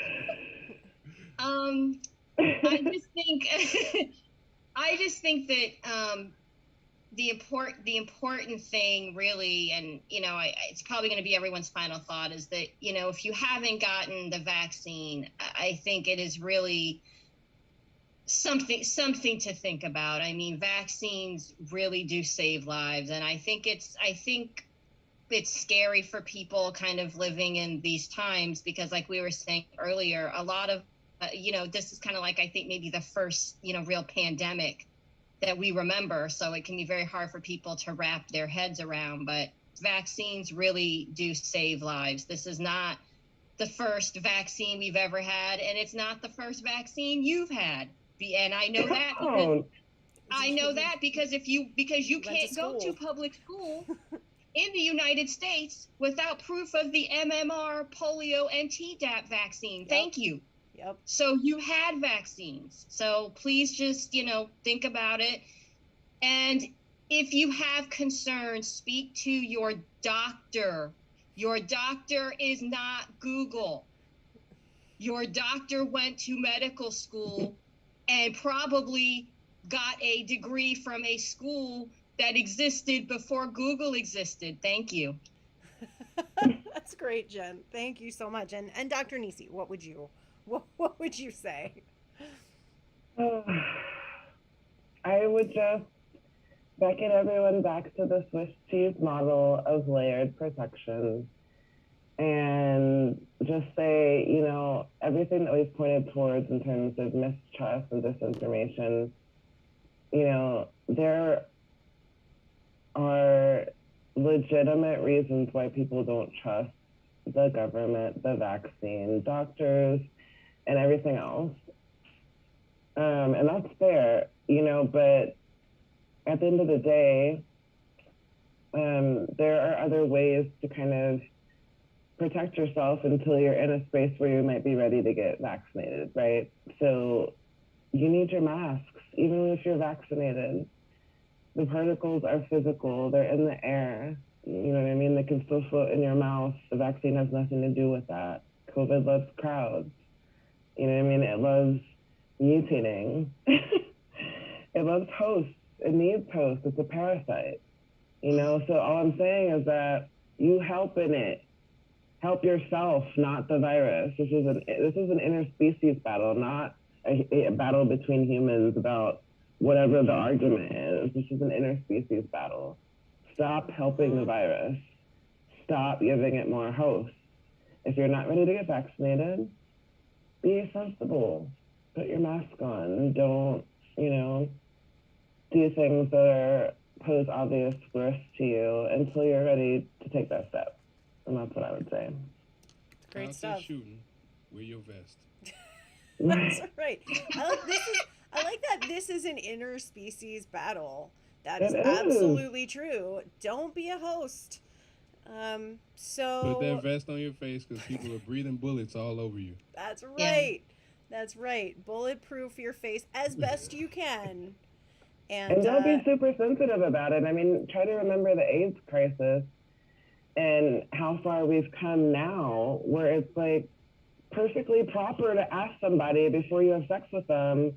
I just think that the important thing really, and you know, it's probably going to be everyone's final thought, is that, you know, if you haven't gotten the vaccine, I think it is really something to think about. I mean, vaccines really do save lives, and I think it's scary for people kind of living in these times, because like we were saying earlier, a lot of you know, this is kind of like, I think maybe the first, you know, real pandemic that we remember. So it can be very hard for people to wrap their heads around, but vaccines really do save lives. This is not the first vaccine we've ever had, and it's not the first vaccine you've had. And I know that because because you can't go to public school in the United States without proof of the MMR, polio, and Tdap vaccine. Thank you. Yep. So you had vaccines. So please just, think about it. And if you have concerns, speak to your doctor. Your doctor is not Google. Your doctor went to medical school and probably got a degree from a school that existed before Google existed. Thank you. That's great, Jen. Thank you so much. And Dr. Nisi, what would you say? I would just beckon everyone back to the Swiss cheese model of layered protection and just say, everything that we've pointed towards in terms of mistrust and disinformation, there are legitimate reasons why people don't trust the government, the vaccine, doctors, and everything else. And that's fair, but at the end of the day, there are other ways to kind of protect yourself until you're in a space where you might be ready to get vaccinated, right? So you need your masks, even if you're vaccinated. The particles are physical, they're in the air. You know what I mean? They can still float in your mouth. The vaccine has nothing to do with that. COVID loves crowds. You know what I mean? It loves mutating. It loves hosts. It needs hosts. It's a parasite. So all I'm saying is that you help in it. Help yourself, not the virus. This is an interspecies battle, not a battle between humans about whatever the argument is. This is an interspecies battle. Stop helping the virus. Stop giving it more hosts. If you're not ready to get vaccinated, be sensible. Put your mask on. Don't, do things that pose obvious risks to you until you're ready to take that step. And that's what I would say. Great stuff. Shooting, wear your vest. That's right. I like that this is an interspecies battle. That is absolutely true. Don't be a host. So put that vest on your face because people are breathing bullets all over you. That's right. Yeah. That's right. Bulletproof your face as best you can. And don't be super sensitive about it. I mean, try to remember the AIDS crisis and how far we've come now, where it's like perfectly proper to ask somebody before you have sex with them,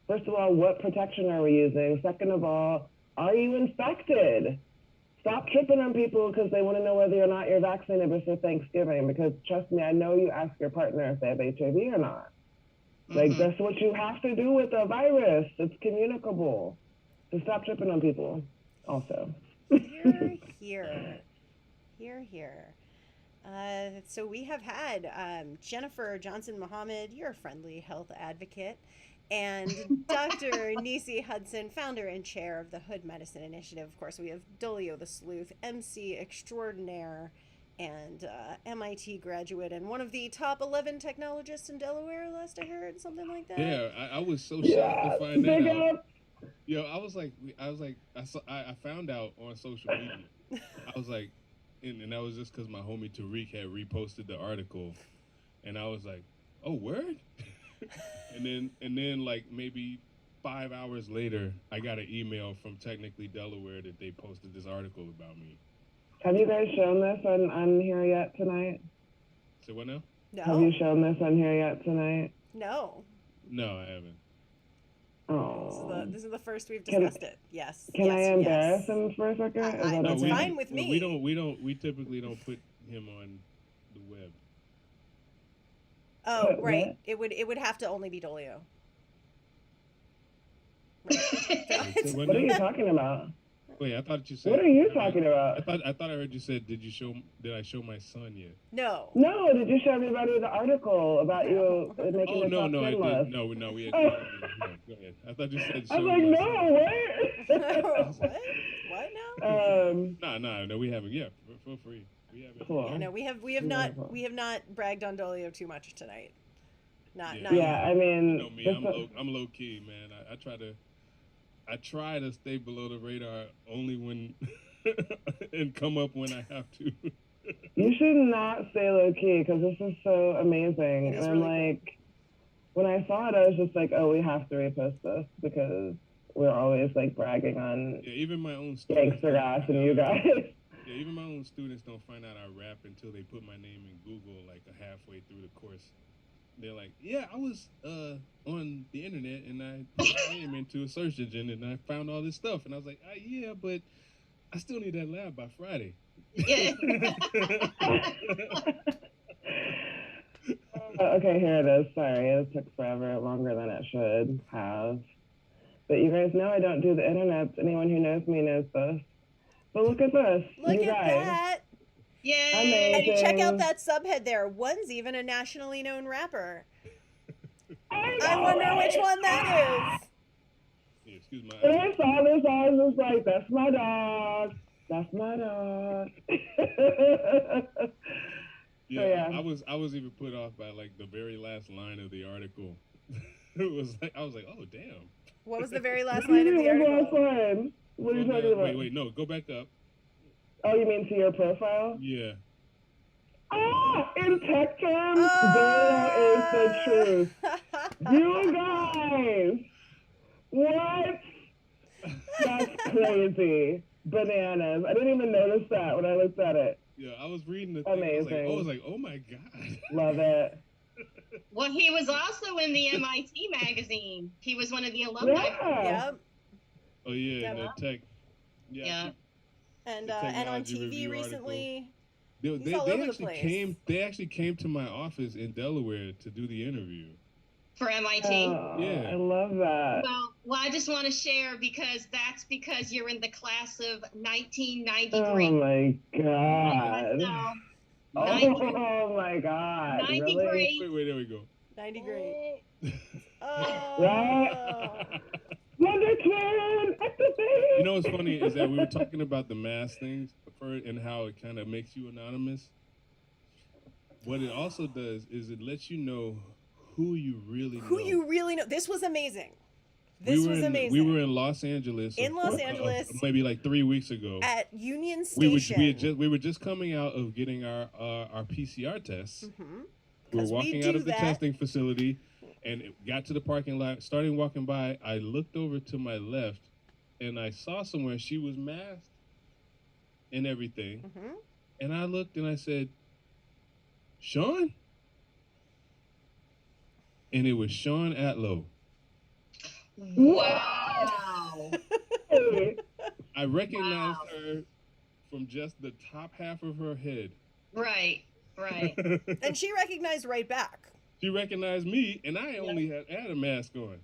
first of all, what protection are we using? Second of all, are you infected? Stop tripping on people because they want to know whether or not you're vaccinated before Thanksgiving. Because trust me, I know you ask your partner if they have HIV or not. Mm-hmm. Like, that's what you have to do with a virus. It's communicable. So stop tripping on people also. Here. So we have had Jennifer Johnson-Muhammad, your friendly health advocate, and Dr. Nisi Hudson, founder and chair of the Hood Medicine Initiative. Of course, we have Dolio the Sleuth, MC extraordinaire, and MIT graduate, and one of the top 11 technologists in Delaware, last I heard, something like that. Yeah, I was so shocked to find that out. Yo, I found out on social media. I was like, and that was just because my homie Tariq had reposted the article, and I was like, oh, word? and then like maybe 5 hours later, I got an email from Technically Delaware that they posted this article about me. Have you guys shown this on here yet tonight? Say what now? No. Have you shown this on here yet tonight? No. No, I haven't. Oh. This is the first we've discussed it. Yes. Can I embarrass him for a second? It's fine with me. We typically don't put him on the web. Oh, right. What? It would have to only be Dolio. Right. What are you talking about? Wait, I thought you said. What are you talking about? I thought I heard you said. Did I show my son yet? No. No. Did you show everybody the article about you making the top 10 list? No. We had. Go ahead. I thought you said I show was like, must. no, What? What now? No, we haven't. Yeah, feel free. We haven't. Cool. Yeah, no, we have Wonderful. not bragged on Dolio too much tonight. Not Yeah. yet. I mean, You know me. I'm low key, man. I try to stay below the radar only when and come up when I have to. you should not stay low key because this is so amazing. It is And I'm really like, when I saw it, I was just like, oh, we have to repost this because we're always like bragging on Yeah, even my own students. Gangstagrass and you guys. Yeah, even my own students don't find out I rap until they put my name in Google like halfway through the course. They're like, yeah, I was on the internet and I put my name into a search engine and I found all this stuff. And I was like, yeah, but I still need that lab by Friday. Yeah. Okay, here it is. Sorry, it took forever, longer than it should have. But you guys know I don't do the internet. Anyone who knows me knows this. But look at this. Look you at guys. that. Yay! And you check out Amazing. that subhead there. One's even a nationally known rapper. I I wonder which one that is. Yeah, excuse my. When I saw this, I was just like, that's my dog. That's my dog. Yeah, yeah. I was even put off by like the very last line of the article. It was like I was like, oh damn. What was the very last What line do of you the mean, article? last line? What are you talking about? Wait, no, go back up. Oh, you mean to your profile? Yeah. Ah, in tech terms, Dora is the truth. You guys, what? That's crazy. Bananas. I didn't even notice that when I looked at it. Yeah, I was reading the thing. Amazing. I was like, oh my god. Love it. Well, he was also in the MIT magazine. He was one of the alumni. Yeah. Yep. Oh yeah, Yeah. the tech. Yeah. And The on technology TV review recently. They all over the actually place. They actually came to my office in Delaware to do the interview. For MIT. Oh, Yeah. I love that. Well, I just want to share because you're in the class of Oh 1993. my god. So, Oh my god. 90 Really? grade. Wait, there we go. 90 great. Right? Oh. Wonder Twin! Activate! You know what's funny is that we were talking about the mask things and how it kind of makes you anonymous. What it also does is it lets you know who you really know. Who you really know. This was amazing. This was amazing. We were in Los Angeles. In Los Angeles. Maybe like 3 weeks ago. At Union Station. We were just coming out of getting our PCR tests. Mm-hmm. We were 'Cause we walking do out of the that. testing facility and it got to the parking lot, started walking by. I looked over to my left and I saw somewhere she was masked and everything. Mm-hmm. And I looked and I said, Sean? And it was Sean Atlow. Wow. I recognized her from just the top half of her head. Right. And she recognized right back. She recognized me, and I only had a mask on.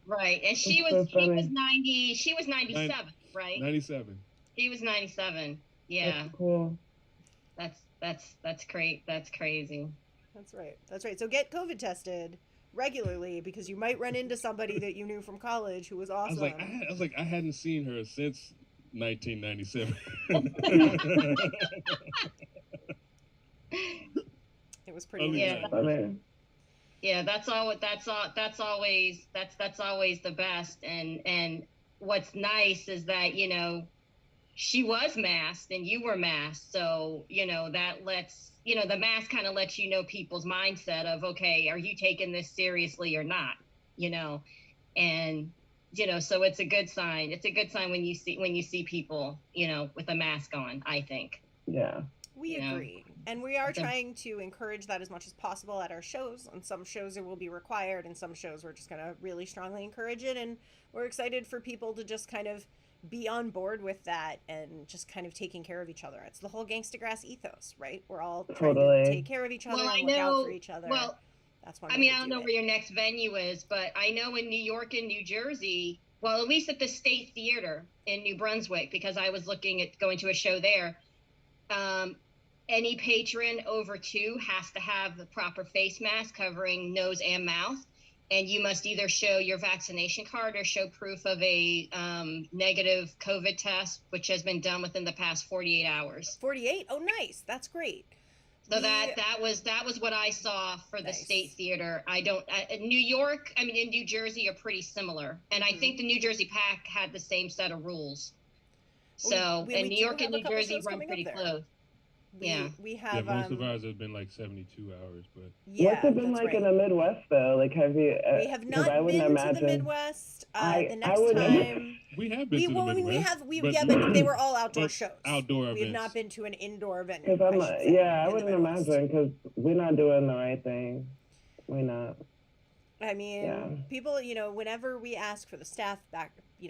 Right. And she That's was so he was funny. 90. She was 97, right? 97. He was 97. Yeah. That's cool. That's great. That's crazy. That's right. That's right. So get COVID tested regularly because you might run into somebody that you knew from college who was awesome. I was like, I hadn't seen her since 1997. It was pretty Yeah. amazing. Funny. Yeah, that's always the best. And what's nice is that, she was masked and you were masked. So, that lets, the mask kind of lets people's mindset of, okay, are you taking this seriously or not? And, so it's a good sign. It's a good sign when you see people, with a mask on, I think. Yeah. We agree. And we are trying to encourage that as much as possible at our shows. On some shows it will be required, and some shows we're just going to really strongly encourage it. And we're excited for people to just kind of be on board with that and just kind of taking care of each other. It's the whole Gangstagrass ethos, right? We're all trying Totally. to take care of each other Well, and look out for each other. Well, that's one I way mean, to I don't do know it. where your next venue is, but I know in New York and New Jersey, well, at least at the State Theater in New Brunswick, because I was looking at going to a show there. Any patron over 2 has to have the proper face mask covering nose and mouth. and you must either show your vaccination card or show proof of a negative COVID test, which has been done within the past 48 hours. 48? Oh, nice. That's great. So that was what I saw for the Nice. State Theater. New York, I mean, in New Jersey are pretty similar, and I think the New Jersey PAC had the same set of rules. So, and New York and New Jersey run pretty close. We have most of ours have been like 72 hours, but What's it been like in the Midwest though? Like, have you? We have not been to the Midwest. The next time we have been to the Midwest. But they were all outdoor shows. Outdoor events. We have not been to an indoor event. I wouldn't imagine, because we're not doing the right thing. We're not. I mean, people, whenever we ask for the staff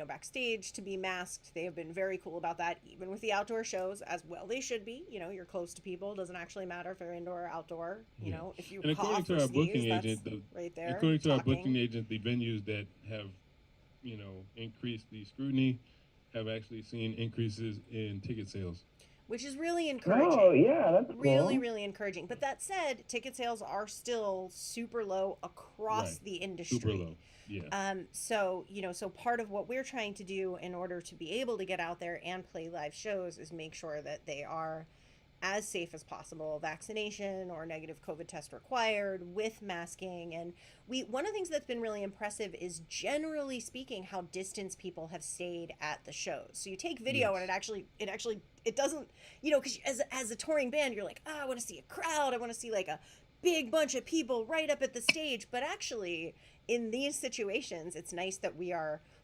backstage to be masked, they have been very cool about that, even with the outdoor shows, as well they should be. You're close to people. It doesn't actually matter if they're indoor or outdoor. If you cough or sneeze, right there. According to our booking agent, the venues that have, increased the scrutiny have actually seen increases in ticket sales. Which is really encouraging. Oh, yeah, that's cool. Really, really encouraging. But that said, ticket sales are still super low across the industry. Super low, yeah. So part of what we're trying to do in order to be able to get out there and play live shows is make sure that they are as safe as possible, vaccination or negative COVID test required, with masking. And one of the things that's been really impressive is, generally speaking, how distanced people have stayed at the shows. So you take video and it doesn't, because as a touring band, you're like, I want to see a crowd. I want to see like a big bunch of people right up at the stage. But actually, in these situations, it's nice that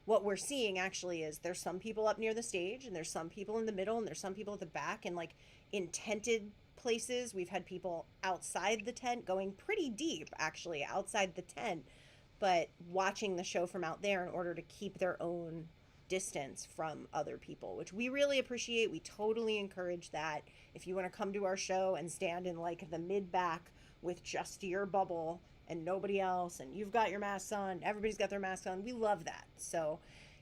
what we're seeing actually is there's some people up near the stage, and there's some people in the middle, and there's some people at the back, and like in tented places. We've had people outside the tent, going pretty deep actually outside the tent, but watching the show from out there in order to keep their own distance from other people, which we really appreciate. We totally encourage that. If you want to come to our show and stand in like the mid back with just your bubble and nobody else, and you've got your masks on, everybody's got their masks on, we love that. So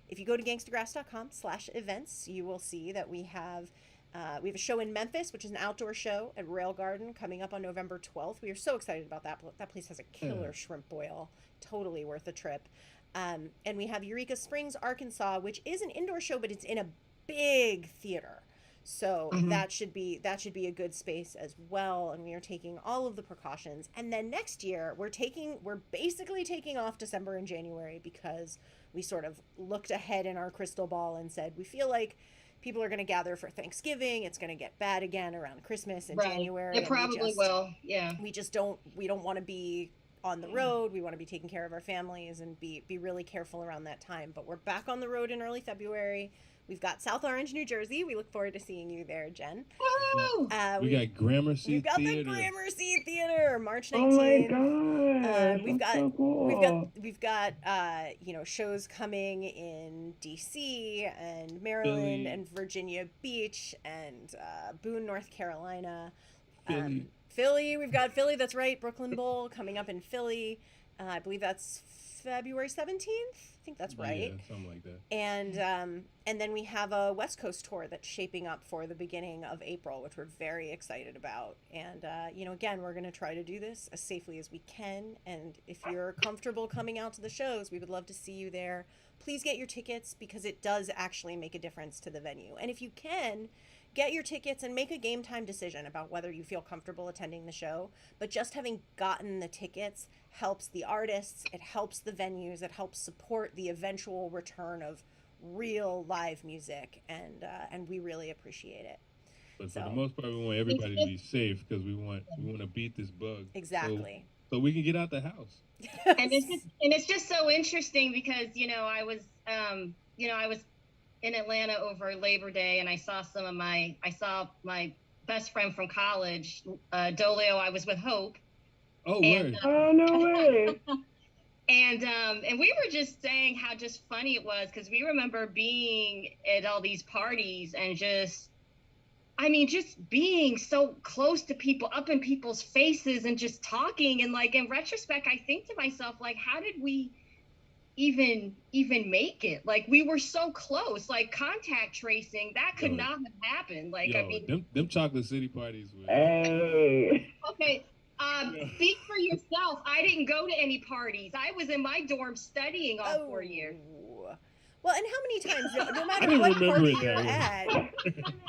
if you go to gangstagrass.com/events, you will see that we have a show in Memphis, which is an outdoor show at Rail Garden, coming up on November 12th. We are so excited about that. That place has a killer shrimp boil. Totally worth a trip. And we have Eureka Springs, Arkansas, which is an indoor show, but it's in a big theater. So that should be a good space as well. And we are taking all of the precautions. And then next year, we're basically taking off December and January, because we sort of looked ahead in our crystal ball and said, we feel like people are going to gather for Thanksgiving. It's going to get bad again around Christmas in January. It probably will. Yeah. We don't want to be on the road. We want to be taking care of our families and be really careful around that time. But we're back on the road in early February. We've got South Orange, New Jersey. We look forward to seeing you there, Jen. Woo! We got Gramercy We've got Theater. the Gramercy Theater, March 19th. Oh my God! We've got shows coming in DC and Maryland and Virginia Beach and Boone, North Carolina. Philly. We've got Philly. That's right. Brooklyn Bowl coming up in Philly. I believe that's February 17th. I think that's right. Yeah, something like that. And then we have a West Coast tour that's shaping up for the beginning of April, which we're very excited about. And again, we're going to try to do this as safely as we can. And if you're comfortable coming out to the shows, we would love to see you there. Please get your tickets, because it does actually make a difference to the venue. And if you can, get your tickets and make a game time decision about whether you feel comfortable attending the show. But just having gotten the tickets helps the artists, it helps the venues, it helps support the eventual return of real live music, and we really appreciate it. But for the most part, we want everybody to be safe, because we want to beat this bug. Exactly. So we can get out the house. And it's just so interesting, because I was in Atlanta over Labor Day, and I saw my best friend from college, Dolio. I was with Hope. Oh, word. Oh, no way. And we were just saying how just funny it was, because we remember being at all these parties and just being so close to people, up in people's faces, and just talking. And like, in retrospect, I think to myself, like, how did we even make it? Like, we were so close. Like, contact tracing, that could not have happened. Like, them Chocolate City parties were... Hey. Okay. Speak for yourself. I didn't go to any parties. I was in my dorm studying all 4 years. Well, and how many times, no I matter didn't what remember party it you're that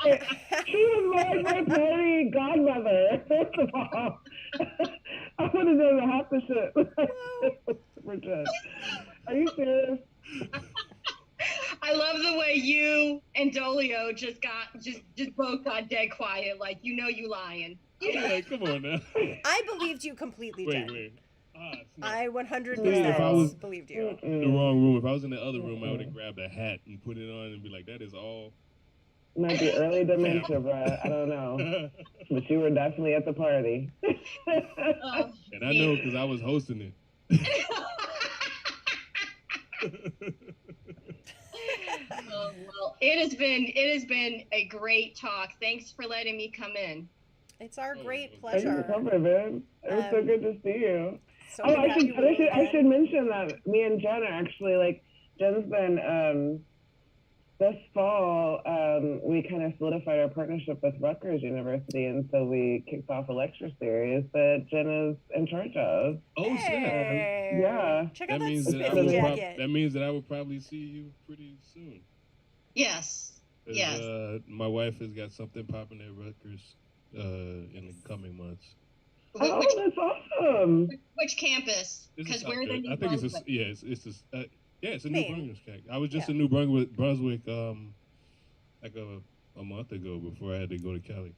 way. at, She was like my party godmother. First of all, I would have done half the shit. Super jet. Are you serious? I love the way you and Dolio just both got dead quiet, like you lying. I'm like, come on now. I believed you completely, Jen. Wait. I 100% If I was believed you. in the wrong room, if I was in the other room, I would have grabbed a hat and put it on and be like, that is all. Might be early dementia, bro. I don't know. But you were definitely at the party. And I know because I was hosting it. Well, it has been a great talk. Thanks for letting me come in. It's our great Thank you for pleasure. coming, man. It was so good to see you. So Oh, good to have you again. I should mention that me and Jen are actually, like, Jen's been, this fall, we kind of solidified our partnership with Rutgers University, and so we kicked off a lecture series that Jen is in charge of. Oh, snap. Hey. Yeah. Check out That that means that, spiffy jacket. that means that I will probably see you pretty soon. Yes. 'Cause, Yes. My wife has got something popping at Rutgers in the coming months. Oh, that's awesome. Which campus? This is Because South we're the Carolina. New I think Brunswick. it's a New Maine. Brunswick. I was just Yeah. in New Brunswick like a month ago before I had to go to Cali.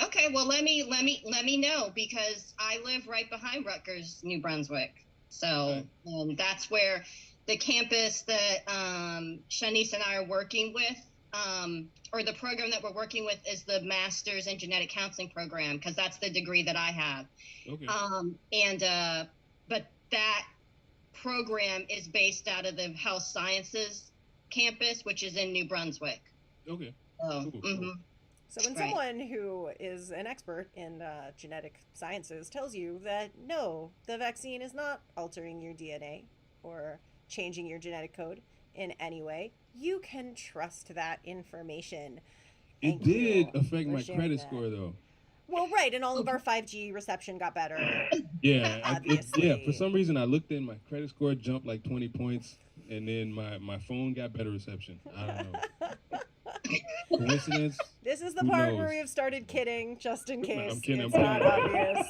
Okay, well let me know because I live right behind Rutgers, New Brunswick. So that's where the campus that Shanice and I are working with, or the program that we're working with is the Masters in Genetic Counseling program, because that's the degree that I have. Okay. But that program is based out of the Health Sciences campus, which is in New Brunswick. Okay. So, Cool. So when someone who is an expert in genetic sciences tells you that no, the vaccine is not altering your DNA or changing your genetic code in any way, you can trust that information. It did affect my credit score though. Well, right, and all of our 5G reception got better. Yeah, obviously. for some reason I looked in, my credit score jumped like 20 points, and then my phone got better reception. I don't know. Coincidence? This is the Who part knows? where we have started kidding, just in case. I'm kidding. It's not obvious.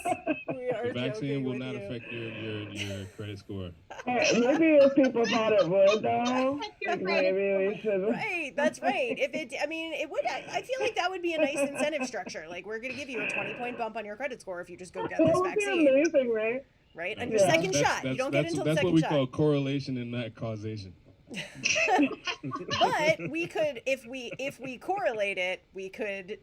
We The are vaccine joking will with not you. affect your credit score. Maybe if people thought it would, though. Like maybe we should. Right, that's right. If it, I mean, it would. I feel like that would be a nice incentive structure. Like, we're going to give you a 20-point bump on your credit score if you just go get That this would be vaccine. amazing, right? Right, on your second shot. You don't get until the That's second what we shot. call correlation and not causation. But we could, if we correlate it, we could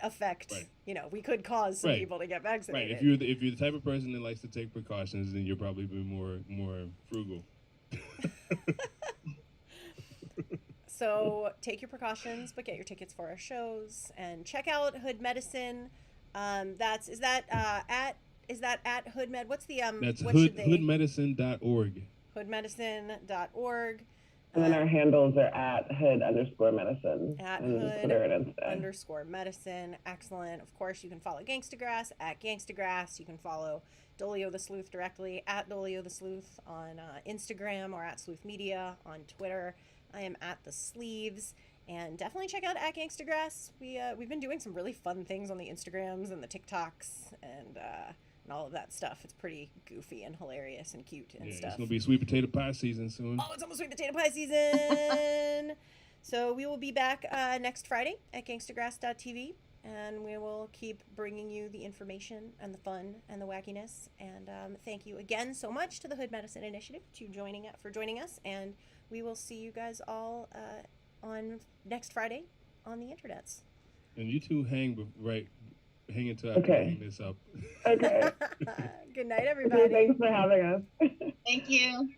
affect. Right. You know, we could cause some Right. people to get Right. vaccinated. If you're the type of person that likes to take precautions, then you'll probably be more frugal. So take your precautions, but get your tickets for our shows and check out Hood Medicine. Is that at Hood Med? What's the That's what should they? And hoodmedicine.org. Hoodmedicine.org. then our handles are at hood_medicine. At and hood Twitter and Insta. _medicine. Excellent. Of course, you can follow Gangstagrass at Gangstagrass. You can follow Dolio the Sleuth directly at Dolio the Sleuth on Instagram, or at Sleuth Media on Twitter. I am at The Sleeves. And definitely check out at Gangstagrass. We've been doing some really fun things on the Instagrams and the TikToks and all of that stuff. It's pretty goofy and hilarious and cute and stuff. It's gonna be sweet potato pie season soon. Oh, it's almost sweet potato pie season. So we will be back next Friday at gangstagrass.tv, and we will keep bringing you the information and the fun and the wackiness. And thank you again so much to the Hood Medicine Initiative for joining us, and we will see you guys all on next Friday on the internets. And you two hang until I Okay. hang this up. Okay. Good night, everybody. Thanks for having us. Thank you.